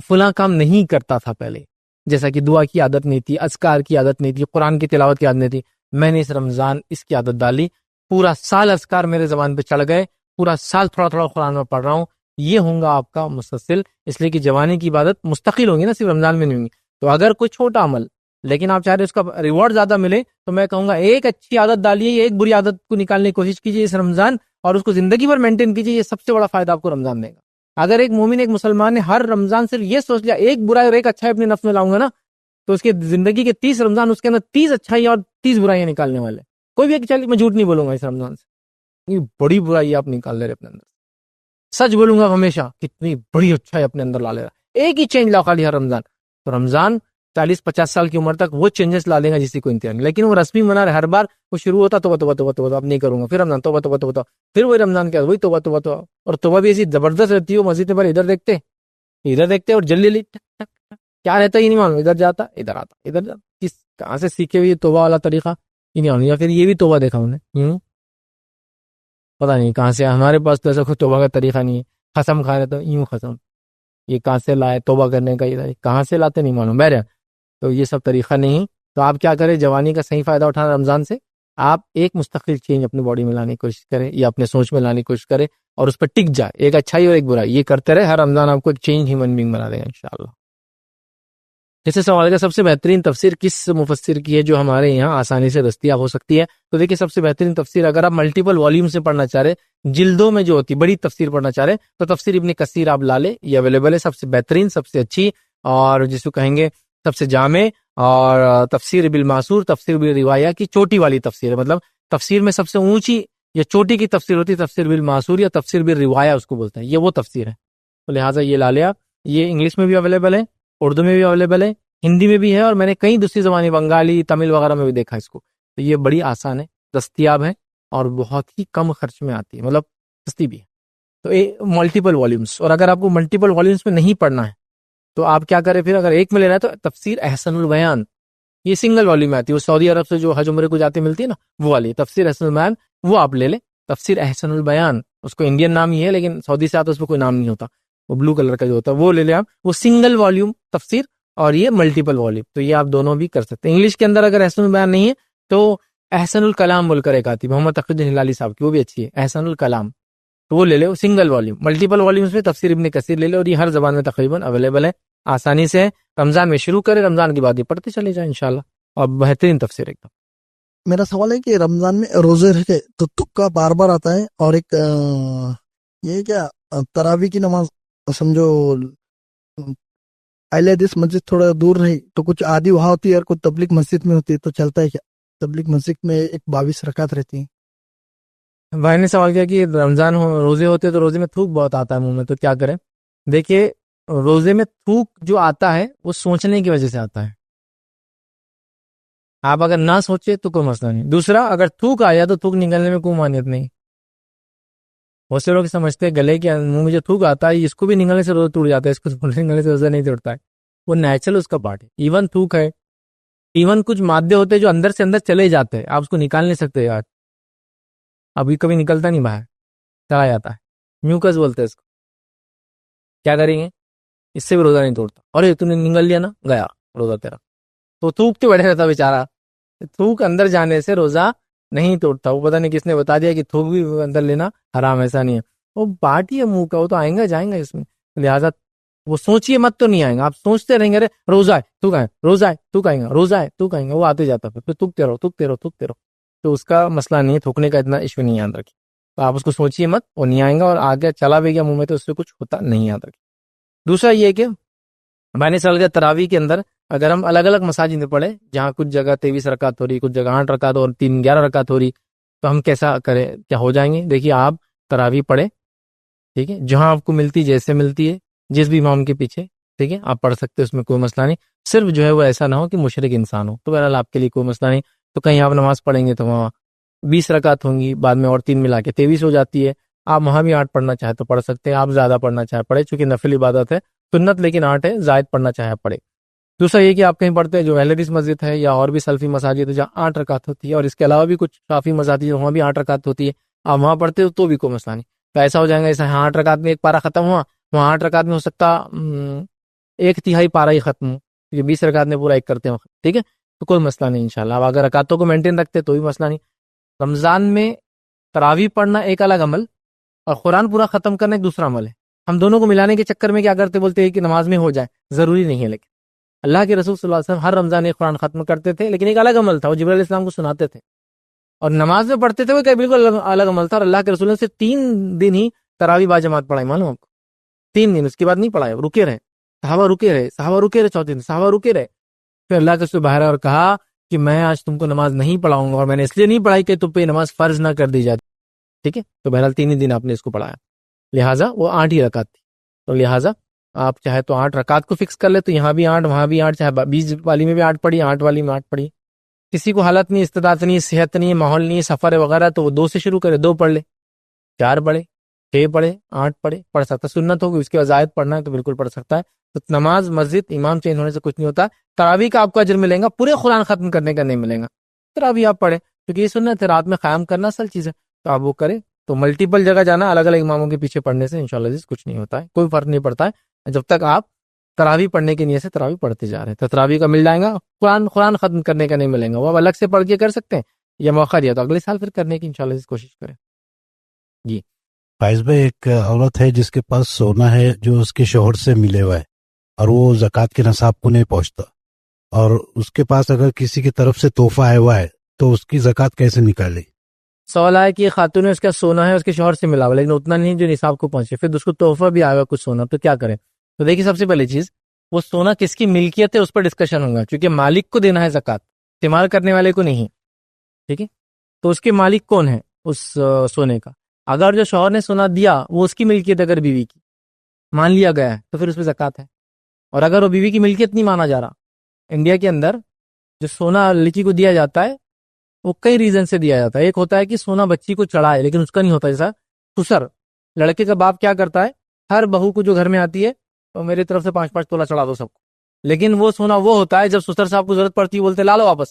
فلاں کام نہیں کرتا تھا پہلے، جیسا کہ دعا کی عادت نہیں تھی، اذکار کی عادت نہیں تھی، قرآن کی تلاوت کی عادت نہیں تھی، میں نے اس رمضان اس کی عادت ڈالی، پورا سال اذکار میرے زبان پہ چڑھ گئے، پورا سال تھوڑا تھوڑا قرآن میں پڑھ رہا ہوں. یہ ہوں گا آپ کا مسلسل، اس لیے کہ جوانی کی عبادت مستقل ہوگی نا، صرف رمضان میں نہیں ہوگی. تو اگر کوئی چھوٹا عمل لیکن آپ چاہ رہے اس کا ریوارڈ زیادہ ملے، تو میں کہوں گا ایک اچھی عادت ڈالیے، ایک بری عادت کو نکالنے کی کوشش کیجیے اس رمضان، اور اس کو زندگی بھر مینٹین کیجیے. یہ سب سے بڑا فائدہ آپ کو رمضان دے گا. اگر ایک مومن، ایک مسلمان نے ہر رمضان صرف یہ سوچ لیا ایک برائی اور ایک اچھائی اپنے نفس میں لاؤں گا نا، تو اس کے زندگی کے 30 رمضان اس کے اندر 30 اچھائی اور 30 برائیاں نکالنے والے. کوئی بھی چلیے میں جھوٹ نہیں بولوں گا اس رمضان سے، یہ بڑی برائی آپ نکال لے رہے اپنے اندر. سچ بولوں گا ہمیشہ، کتنی بڑی اچھائی اپنے اندر لا لے رہا. ایک ہی چینج لا خالی ہر رمضان. تو رمضان 40-50 سال کی عمر تک وہ چینجز لا دے گا جس کی کوئی انتہا نہیں. لیکن وہ رسمی منا رہے، ہر بار وہ شروع ہوتا توبہ توبہ توبہ توبہ، اب نہیں کروں گا، پھر رمضان توبہ توبہ توبہ، پھر وہی رمضان کے وہی توبہ توبہ توبہ. اور توبہ بھی ایسی زبردست رہتی ہے، مسجد پر ادھر دیکھتے اور جلدی کیا رہتا ہی نہیں معلوم، ادھر جاتا ادھر آتا ادھر جاتا. کہاں سے سیکھے ہوئے توبہ والا طریقہ ہی نہیں معلوم، یا پھر یہ بھی توبہ دیکھا انہیں پتہ نہیں کہاں سے. ہمارے پاس تو ایسا کوئی توبہ کا طریقہ نہیں ہے. قسم کھا رہے تو یوں قسم، یہ کہاں سے لائے توبہ کرنے کا، یہ کہاں سے لاتے نہیں معلوم. بہرحال تو یہ سب طریقہ نہیں. تو آپ کیا کریں؟ جوانی کا صحیح فائدہ اٹھانا رمضان سے. آپ ایک مستقل چینج اپنی باڈی میں لانے کی کوشش کریں یا اپنے سوچ میں لانے کی کوشش کریں اور اس پر ٹک جائے. ایک اچھائی اور ایک برائی یہ کرتے رہے، ہر رمضان آپ کو ایک چینج ہیومن بینگ بنا دے گا انشاءاللہ. جیسے سوال کا سب سے بہترین تفسیر کس مفسر کی ہے جو ہمارے یہاں آسانی سے دستیاب ہو سکتی ہے؟ تو دیکھیے سب سے بہترین تفسیر اگر آپ ملٹیپل والیوم سے پڑھنا چاہ رہے، جلدوں میں جو ہوتی بڑی تفسیر پڑھنا چاہ رہے، تو تفسیر ابن کثیر آپ لا لیں، یہ اویلیبل ہے، سب سے بہترین، سب سے اچھی، اور جس کو کہیں گے سب سے جامع، اور تفسیر بالمعصور، تفسیر بالروایہ کی چوٹی والی تفسیر ہے، مطلب تفسیر میں سب سے اونچی یا چوٹی کی تفسیر ہوتی ہے تفسیر بالمعصور یا تفسیر بالروایہ اس کو بولتے ہیں، یہ وہ تفسیر ہے، تو لہٰذا یہ لا لیا۔ یہ انگلش میں بھی اویلیبل ہے، اردو میں بھی اویلیبل ہے، ہندی میں بھی ہے، اور میں نے کئی دوسری زبانیں بنگالی، تمل وغیرہ میں بھی دیکھا اس کو، تو یہ بڑی آسان ہے، دستیاب ہے، اور بہت ہی کم خرچ میں آتی ہے، مطلب سستی بھی ہے۔ تو ملٹیپل والیومز، اور اگر آپ کو ملٹیپل والیومز میں نہیں پڑھنا ہے تو آپ کیا کریں پھر، اگر ایک میں لینا ہے تو تفسیر احسن البیان، یہ سنگل والیوم میں آتی ہے، وہ سعودی عرب سے جو حج عمرے کو جاتے ملتی ہے نا، وہ والی تفسیر احسن البیان، وہ آپ لے لیں، تفسیر احسن البیان، اس کو انڈین نام ہی ہے لیکن سعودی سے آتا ہے اس پہ کوئی نام نہیں ہوتا، وہ بلو کلر کا جو ہوتا ہے وہ لے لیں آپ، وہ سنگل والیوم تفسیر، اور یہ ملٹیپل والیوم، تو یہ آپ دونوں بھی کر سکتے ہیں۔ انگلش کے اندر اگر احسن البیان نہیں ہے تو احسن الکلام بول کر ایک آتی ہے محمد تقی الدین ہلالی صاحب کی، وہ بھی اچھی ہے، احسن الکلام، تو وہ لے لے، سنگل والیوم۔ ملٹیپل والیومز میں تفسیر ابن کثیر لے لے، اور یہ ہر زبان میں تقریباً اویلیبل ہے، آسانی سے رمضان میں شروع کرے، رمضان کی بعد یہ پڑھتے چلے جائیں انشاءاللہ، اور بہترین تفسیر ایک دم۔ میرا سوال ہے کہ رمضان میں روزے رکھے تو تکا بار بار آتا ہے، اور ایک یہ کیا تراویح کی نماز سمجھو اہل حدیث مسجد تھوڑا دور رہی تو کچھ آدھی وہاں ہوتی ہے اور کچھ تبلیغ مسجد میں ہوتی ہے، تو چلتا ہے کیا؟ تبلیغ مسجد میں 22 رکعت رہتی ہیں۔ بھائی نے سوال کیا کہ رمضان روزے ہوتے تو روزے میں تھوک بہت آتا ہے منہ میں، تو کیا کریں؟ دیکھیے روزے میں تھوک جو آتا ہے وہ سوچنے کی وجہ سے آتا ہے، آپ اگر نہ سوچے تو کوئی مسئلہ نہیں۔ دوسرا، اگر تھوک آیا تو تھوک نکلنے میں کوئی مانیت نہیں، بہت سے لوگ سمجھتے ہیں گلے کے منہ میں جو تھوک آتا ہے اس کو بھی نگلنے سے روزہ ٹوٹ جاتا ہے، اس کو نگلنے سے روزہ نہیں ٹوٹتا ہے، وہ نیچرل اس کا پارٹ ہے۔ ایون تھوک ہے، ایون کچھ مادے ہوتے ہیں جو اندر سے اندر چلے جاتے ہیں، آپ اس کو نکال نہیں سکتے یار، ابھی کبھی نکلتا نہیں باہر، چلا جاتا ہے، میوکس بولتے ہیں اس کو، کیا کریں گے؟ اس سے بھی روزہ نہیں توڑتا، اور تم نے نگل لیا نا، گیا روزہ تیرا، تو تھوک تو بیٹھے رہتا بیچارہ، تھوک اندر جانے سے روزہ نہیں توڑتا، وہ پتہ نہیں کس نے بتا دیا کہ تھوک بھی اندر لینا حرام، ایسا نہیں ہے، وہ پارٹ ہی ہے منہ کا، وہ تو آئیں گا جائیں گا اس میں، لہٰذا وہ سوچیے مت تو نہیں آئیں گا، آپ سوچتے رہیں گے ارے روزہ ہے تھوک آئے، روزہ ہے تھوک آئیں گا، روزہ ہے تھوک آئیں گا، وہ آتے جاتا پھر تھوکتے رہو تھوکتے رہو تھوکتے رہو، تو اس کا مسئلہ نہیں ہے، تھوکنے کا اتنا ایشو نہیں، یاد رکھیے، تو آپ اس کو سوچیے مت، وہ نہیں آئیں گا، اور آگے چلا بھی گیا منہ میں تو اس سے کچھ ہوتا نہیں، یاد رکھیے۔ دوسرا یہ کہ میں نے سال گیا تراویح کے اندر اگر ہم الگ الگ مساجد میں پڑھے، جہاں کچھ جگہ 23 رکعت ہو رہی، کچھ جگہ 8 رکعت اور 3 11 رکعت ہو رہی، تو ہم کیسا کریں، کیا ہو جائیں گے؟ دیکھیے آپ تراویح پڑھے، ٹھیک ہے، جہاں آپ کو ملتی جیسے ملتی ہے، جس بھی امام کے پیچھے، ٹھیک ہے، آپ پڑھ سکتے ہیں، اس میں کوئی مسئلہ نہیں، صرف جو ہے وہ ایسا نہ ہو کہ مشرک انسان ہو، تو بہرحال آپ کے لیے کوئی مسئلہ نہیں۔ تو کہیں آپ نماز پڑھیں گے تو وہاں 20 رکعت ہوں گی، بعد میں اور 3 ملا کے 23 ہو جاتی ہے، آپ وہاں بھی 8 پڑھنا چاہے تو پڑھ سکتے ہیں، آپ زیادہ پڑھنا چاہے پڑھے، چونکہ نفل عبادت ہے، سنت لیکن 8 ہے، زائد پڑھنا چاہے پڑھے۔ دوسرا یہ کہ آپ کہیں پڑھتے ہیں جو اہل حدیث مسجد ہے یا اور بھی سلفی مساجد ہے جہاں 8 رکعت ہوتی ہے، اور اس کے علاوہ بھی کچھ شافعی مساجد ہے وہاں بھی 8 رکعت ہوتی ہے، آپ وہاں پڑھتے ہو تو بھی کوئی مسئلہ نہیں، تو ایسا ہو جائے گا ایسا 8 رکعت میں ایک پارا ختم ہوا، وہاں 8 رکعت میں ہو سکتا 1/3 پارا ہی ختم ہو، کیونکہ 20 رکعت میں پورا ایک کرتے ہیں، ٹھیک ہے، تو کوئی مسئلہ نہیں انشاءاللہ، اب اگر رکعتوں کو مینٹین رکھتے تو بھی مسئلہ نہیں۔ رمضان میں تراویح پڑھنا ایک الگ عمل، اور قرآن پورا ختم کرنا ایک دوسرا عمل ہے، ہم دونوں کو ملانے کے چکر میں کیا کرتے بولتے ہیں کہ نماز میں ہو جائے، ضروری نہیں ہے، لیکن اللہ کے رسول صلی اللہ علیہ وسلم ہر رمضان ایک قرآن ختم کرتے تھے، لیکن ایک الگ عمل تھا، وہ جبرائیل علیہ السلام کو سناتے تھے، اور نماز میں پڑھتے تھے وہ بالکل الگ عمل تھا، اور اللہ کے رسول نے صرف 3 دن ہی تراویح با جماعت پڑھائی، معلوم آپ کو، 3 دن، اس کے بعد نہیں پڑھائے، رکے رہے، صحابہ رکے رہے چوتھے دن صحابہ رکے رہے، پھر اللہ کے رسول باہر اور کہا کہ میں آج تم کو نماز نہیں پڑھاؤں گا، اور میں نے اس لیے نہیں پڑھائی کہ تم پہ نماز فرض نہ کر دی جاتی، ٹھیک ہے، تو بہرحال 3 ہی دن آپ نے اس کو پڑھایا، لہٰذا وہ 8 ہی رکعت تھی، تو لہٰذا آپ چاہے تو 8 رکعت کو فکس کر لے، تو یہاں بھی 8 وہاں بھی 8، چاہے 20 والی میں بھی 8 پڑھی، 8 والی میں 8 پڑھی، کسی کو حالت نہیں، استطاعت نہیں، صحت نہیں، ماحول نہیں، سفر ہے وغیرہ، تو وہ 2 سے شروع کرے، 2 پڑھ لے، 4 پڑھے، 6 پڑھے، 8 پڑھے، پڑھ سکتا، سنت ہوگی اس کے بعد زائد پڑھنا ہے تو بالکل پڑھ سکتا ہے، تو نماز مسجد امام چینج ہونے سے کچھ نہیں ہوتا، تراویح کا آپ کو اجر ملے گا، پورے قرآن ختم کرنے کا نہیں ملے گا، تراویح آپ پڑھے، کیونکہ یہ سنت ہے، رات میں قیام کرنا اصل چیز ہے، تو آپ وہ کریں، تو ملٹیپل جگہ جانا، الگ الگ اماموں کے پیچھے پڑھنے سے انشاءاللہ کچھ نہیں ہوتا ہے، کوئی فرق نہیں پڑتا ہے، جب تک آپ تراویح پڑھنے کی نیت سے تراویح پڑھتے جا رہے ہیں، تو تراویح کا مل جائے گا، قرآن ختم کرنے کا نہیں ملے گا، وہ الگ سے پڑھ کے کر سکتے ہیں، یا موقع دیا تو اگلے سال پھر کرنے کی انشاءاللہ کوشش کریں۔ جی فائز بھائی، ایک عورت ہے جس کے پاس سونا ہے جو اس کے شوہر سے ملے ہوا ہے، اور وہ زکوٰۃ کے نصاب کو نہیں پہنچتا، اور اس کے پاس اگر کسی کی طرف سے تحفہ آیا ہوا ہے تو اس کی زکوٰۃ کیسے نکالے؟ سوال آیا کہ خاتون ہے، اس کا سونا ہے، اس کے شوہر سے ملا ہوا لیکن اتنا نہیں جو نصاب کو پہنچے، پھر اس کو تحفہ بھی آئے گا کچھ سونا، تو کیا کریں؟ تو دیکھیے سب سے پہلی چیز، وہ سونا کس کی ملکیت ہے اس پر ڈسکشن ہوگا، کیونکہ مالک کو دینا ہے زکوٰۃ، استعمال کرنے والے کو نہیں، ٹھیک ہے؟ تو اس کے مالک کون ہے اس سونے کا؟ اگر جو شوہر نے سونا دیا وہ اس کی ملکیت اگر بیوی کی مان لیا گیا ہے تو پھر اس پہ زکوٰۃ ہے، اور اگر وہ بیوی کی ملکیت نہیں مانا جا رہا، انڈیا کے اندر جو سونا لڑکی کو دیا جاتا ہے وہ کئی ریزن سے دیا جاتا ہے۔ ایک ہوتا ہے کہ سونا بچی کو چڑھائے، لیکن اس کا نہیں ہوتا، جیسا سسر، لڑکے کا باپ کیا کرتا ہے، ہر بہو کو جو گھر میں آتی ہے تو میری طرف سے 5-5 تولہ چڑھا دو سب کو، لیکن وہ سونا وہ ہوتا ہے جب سسر صاحب کو ضرورت پڑتی ہے بولتے لا لو واپس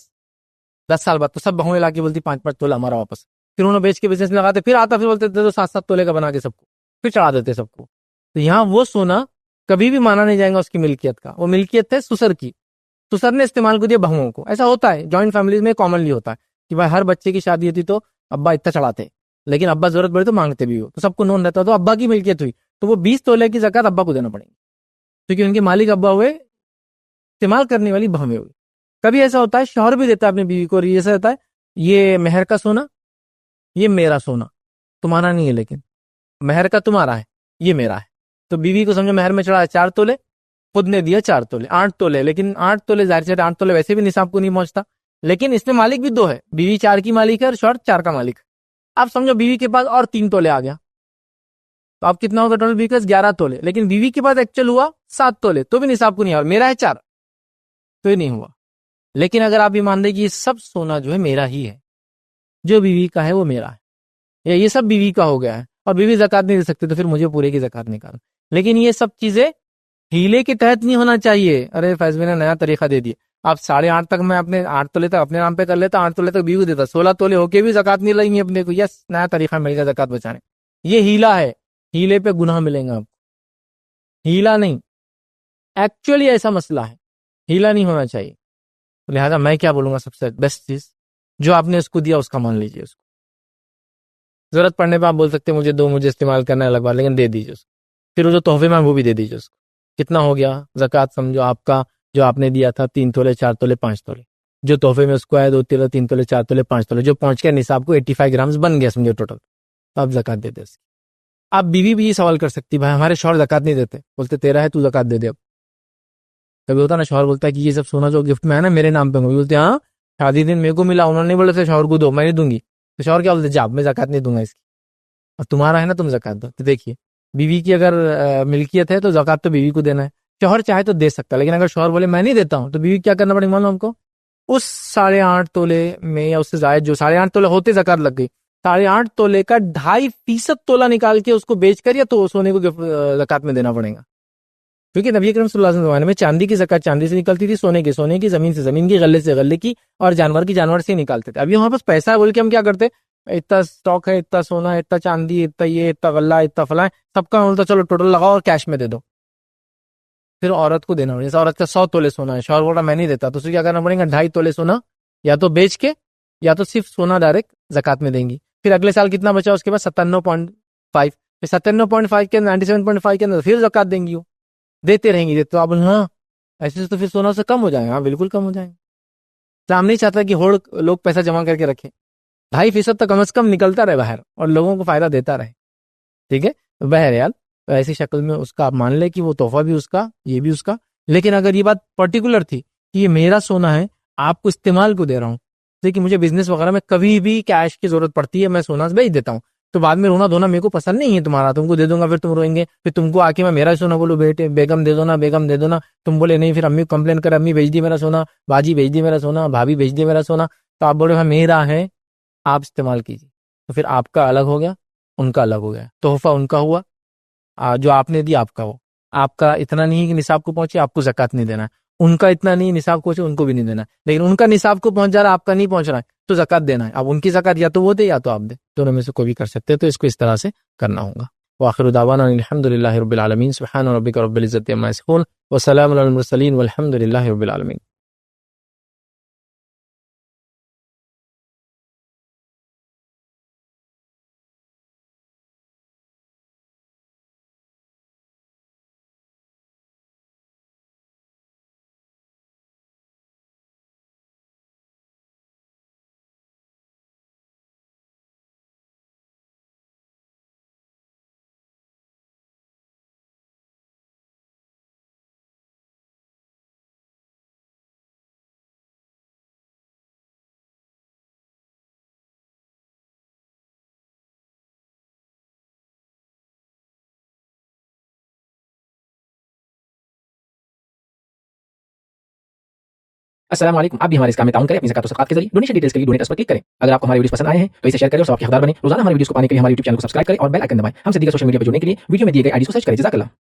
10 سال بعد، تو سب بہویں لا کے بولتی 5-5 تولہ ہمارا واپس، پھر انہوں بیچ کے بزنس میں لگاتے، پھر آتا، پھر بولتے دے دو 7-7 تولے کا بنا کے سب کو، پھر چڑھا دیتے سب کو۔ تو یہاں وہ سونا کبھی بھی مانا نہیں جائے گا اس کی ملکیت کا، وہ ملکیت ہے سسر کی، سسر نے استعمال کو دیا بہوؤں کو۔ ایسا ہوتا ہے جوائنٹ فیملیز میں کامنلی ہوتا ہے کہ بھائی ہر بچے کی شادی ہوتی تو ابا اتنا چڑھاتے، لیکن ابا ضرورت پڑے تو مانگتے بھی ہو، تو سب کو نون رہتا، تو ابا کی ملکیت ہوئی تو وہ 20 تولے کی زکوٰۃ ابا کو دینا پڑے گی، کیونکہ ان کے مالک ابا ہوئے، استعمال کرنے والی بہویں ہوئی۔ کبھی ایسا ہوتا ہے شوہر بھی دیتا ہے اپنی بیوی کو، اور ایسا ہوتا ہے یہ مہر کا سونا، یہ میرا سونا تمہارا نہیں ہے، لیکن مہر کا تمہارا ہے، یہ میرا ہے، تو بیوی کو سمجھو مہر میں چڑھا 4 تولے، خود نے دیا 4 تولے، 8 تولے، لیکن 8 تولے ظاہر سے 8 تولے ویسے بھی نصاب کو نہیں پہنچتا، لیکن اس میں مالک بھی 2 ہے، بیوی 4 کی مالک ہے اور شوہر 4 کا مالک ہے۔ اب سمجھو بیوی کے پاس اور 3 تولے آ گیا، تو اب کتنا ہوگا ٹوٹل؟ بیوی کے پاس 11 تولے، لیکن بیوی کے پاس ایکچوئل ہوا 7 تولے، تو بھی نصاب کو نہیں آیا، میرا ہے 4 تو یہ نہیں ہوا۔ لیکن اگر آپ یہ مان لیں کہ یہ سب سونا جو ہے میرا ہی ہے، جو بیوی کا ہے وہ میرا ہے، یا یہ سب بیوی کا ہو گیا ہے اور بیوی زکوٰۃ نہیں دے سکتے، تو پھر مجھے پورے کی زکوٰۃ نکال۔ لیکن یہ سب چیزیں ہیلے کے تحت نہیں ہونا چاہیے، ارے فیض نے نیا طریقہ دے دیا، آپ 8.5 تک میں اپنے 8 تولے تک اپنے نام پہ کر لیتا، 8 تولے تک بیوی دیتا، 16 تولے ہو کے بھی زکوٰۃ نہیں لگیں گی اپنے کو، یس نیا طریقہ مل گیا زکوٰۃ بچانے۔ یہ ہیلا ہے، ہیلے پہ گناہ ملیں گا آپ کو، ہیلا نہیں، ایکچولی ایسا مسئلہ ہے، ہیلا نہیں ہونا چاہیے۔ لہٰذا میں کیا بولوں گا، سب سے بیسٹ چیز جو آپ نے اس کو دیا اس کا مان لیجیے، اس کو ضرورت پڑنے پہ آپ بول سکتے ہیں مجھے دو، مجھے استعمال کرنا ہے الگ بات، لیکن دے دیجیے اس کو، پھر وہ جو تحفے میں وہ بھی دے دیجیے اس کو۔ کتنا ہو گیا زکوٰۃ؟ سمجھو آپ کا جو آپ نے دیا تھا 3 تولے 4 تولے 5 تولے، جو تحفے میں اس کو آیا 2 تولے 3 تولے 4 تولے 5 تولے، جو پہنچ کے نصاب کو 85 گرامز بن گیا سمجھو ٹوٹل، تو آپ زکوٰۃ دے دیں اس کی۔ آپ بیوی بھی یہ سوال کر سکتی بھائی ہمارے شوہر زکوٰۃ نہیں دیتے، بولتے تیرا ہے تو زکوٰۃ دے دے۔ اب کبھی ہوتا نا شوہر بولتا ہے کہ یہ سب سونا جو گفٹ میں ہے نا میرے نام پہ، بولتے ہاں شادی دن میرے کو ملا، انہوں نے بولے شوہر کو دو، میں نہیں دوں گی، تو شوہر کیا بولتے جاب میں زکوٰۃ نہیں دوں گا اس کی، اور تمہارا ہے نا تم زکوٰۃ دو۔ تو دیکھیے بیوی کی اگر ملکیت ہے تو زکوٰۃ تو بیوی کو دینا ہے، شوہر چاہے تو دے سکتا ہے، لیکن اگر شوہر بولے میں نہیں دیتا ہوں تو بیوی کیا کرنا پڑے گا معلوم ہم کو؟ اس 8.5 تولے میں یا اس سے زائد جو 8.5 تولے ہوتے زکوٰۃ لگ گئی، 8.5 تولے کا 2.5% تولہ نکال کے اس کو بیچ کر یا تو سونے کو زکوٰۃ میں دینا پڑے گا، کیونکہ نبی اکرم صلی اللہ علیہ وسلم زمانے میں چاندی کی زکوٰۃ چاندی سے نکلتی تھی، سونے کی زمین سے زمین کی، غلے سے غلے کی، اور جانور کی جانور سے نکالتے تھے۔ ابھی ہمارے پاس پیسہ ہے بول کے ہم کیا کرتے، اتنا اسٹاک ہے، اتنا سونا ہے، اتنا چاندی، اتنا یہ، اتنا غلہ، اتنا فلاں، سب کا بولتا چلو ٹوٹل لگاؤ اور کیش میں دے دو، پھر عورت کو دینا پڑے گا۔ جیسے عورت کا 100 تولے سونا ہے، شوہر بول رہا میں نہیں دیتا، تو اسے کیا کرنا پڑے گا، 2.5 تولے سونا یا تو بیچ کے یا تو صرف سونا ڈائریکٹ زکوٰۃ میں دیں گی۔ پھر اگلے سال کتنا بچا اس کے بعد 97.5، پھر 97.5 کے 97.5 کے اندر پھر زکوٰۃ دیں گی، وہ دیتے رہیں گی، تو آپ ہاں ایسے تو پھر سونا سے کم ہو جائے گا، ہاں بالکل کم ہو جائے گا۔ اسلام نہیں چاہتا کہ ہوڑ لوگ پیسہ جمع کر کے رکھیں، 2.5% تک کم از کم نکلتا رہے باہر اور لوگوں کو فائدہ دیتا رہے، ٹھیک ہے۔ بہرحال ایسی شکل میں اس کا آپ مان لیں کہ وہ تحفہ بھی اس کا، یہ بھی اس کا، لیکن اگر یہ بات پرٹیکولر تھی کہ یہ میرا سونا ہے آپ کو استعمال کو دے رہا ہوں، لیکن مجھے بزنس وغیرہ میں کبھی بھی کیش کی ضرورت پڑتی ہے میں سونا بیچ دیتا ہوں، تو بعد میں رونا دھونا میرے کو پسند نہیں ہے تمہارا، تم کو دے دوں گا پھر تم روئیں گے، پھر تم کو آ کے میں میرا سونا بولوں بیٹے بیگم دے دو نا، بیگم دے دو نا، تم بولے نہیں، پھر امی کمپلین کرے امی بیچ دی میرا سونا، باجی بیچ دی میرا سونا، بھابھی بیچ دی میرا سونا، تو آپ بولے میرا ہے آپ استعمال کیجیے، تو پھر آپ کا الگ ہو گیا، ان کا الگ ہو گیا، تحفہ ان کا ہوا، جو آپ نے دیا آپ کا ہو، آپ کا اتنا نہیں کہ نصاب کو پہنچے آپ کو زکوٰۃ نہیں دینا ہے، ان کا اتنا نہیں نصاب کو پہنچے ان کو بھی نہیں دینا ہے، لیکن ان کا نصاب کو پہنچ جا رہا ہے آپ کا نہیں پہنچ رہا ہے تو زکوٰۃ دینا ہے۔ اب ان کی زکوٰۃ یا تو وہ دے یا تو آپ دے، دونوں میں سے کوئی بھی کر سکتے ہیں، تو اس کو اس طرح سے کرنا ہوگا۔ وآخر دعوانا الحمد للہ رب العالمین، سبحان ربک رب العزت عما یصفون وسلام علی المرسلین والحمد للہ رب العالمین۔ السلام علیکم. آپ بھی ہمارے اس کام میں تعاون کریں اپنی زکات و صدقات کے ذریعے. ڈونیشن ڈیٹیلز کے لیے ڈونیٹ پر کلک کریں. اگر آپ کو ہمارے ویڈیوز پسند آئے ہیں تو اسے شیئر کریں اور ثواب کے حقدار بنیں. روزانہ ہمارے ویڈیوز کو پانے کے لیے ہمارے یوٹیوب چینل کو سبسکرائب کریں اور بیل آئکن دبائیں. ہم سے دیگر سوشل میڈیا پر جڑنے کے لیے ویڈیو میں دیے گئے آئی ڈی کو سرچ کریں. جزاک اللہ.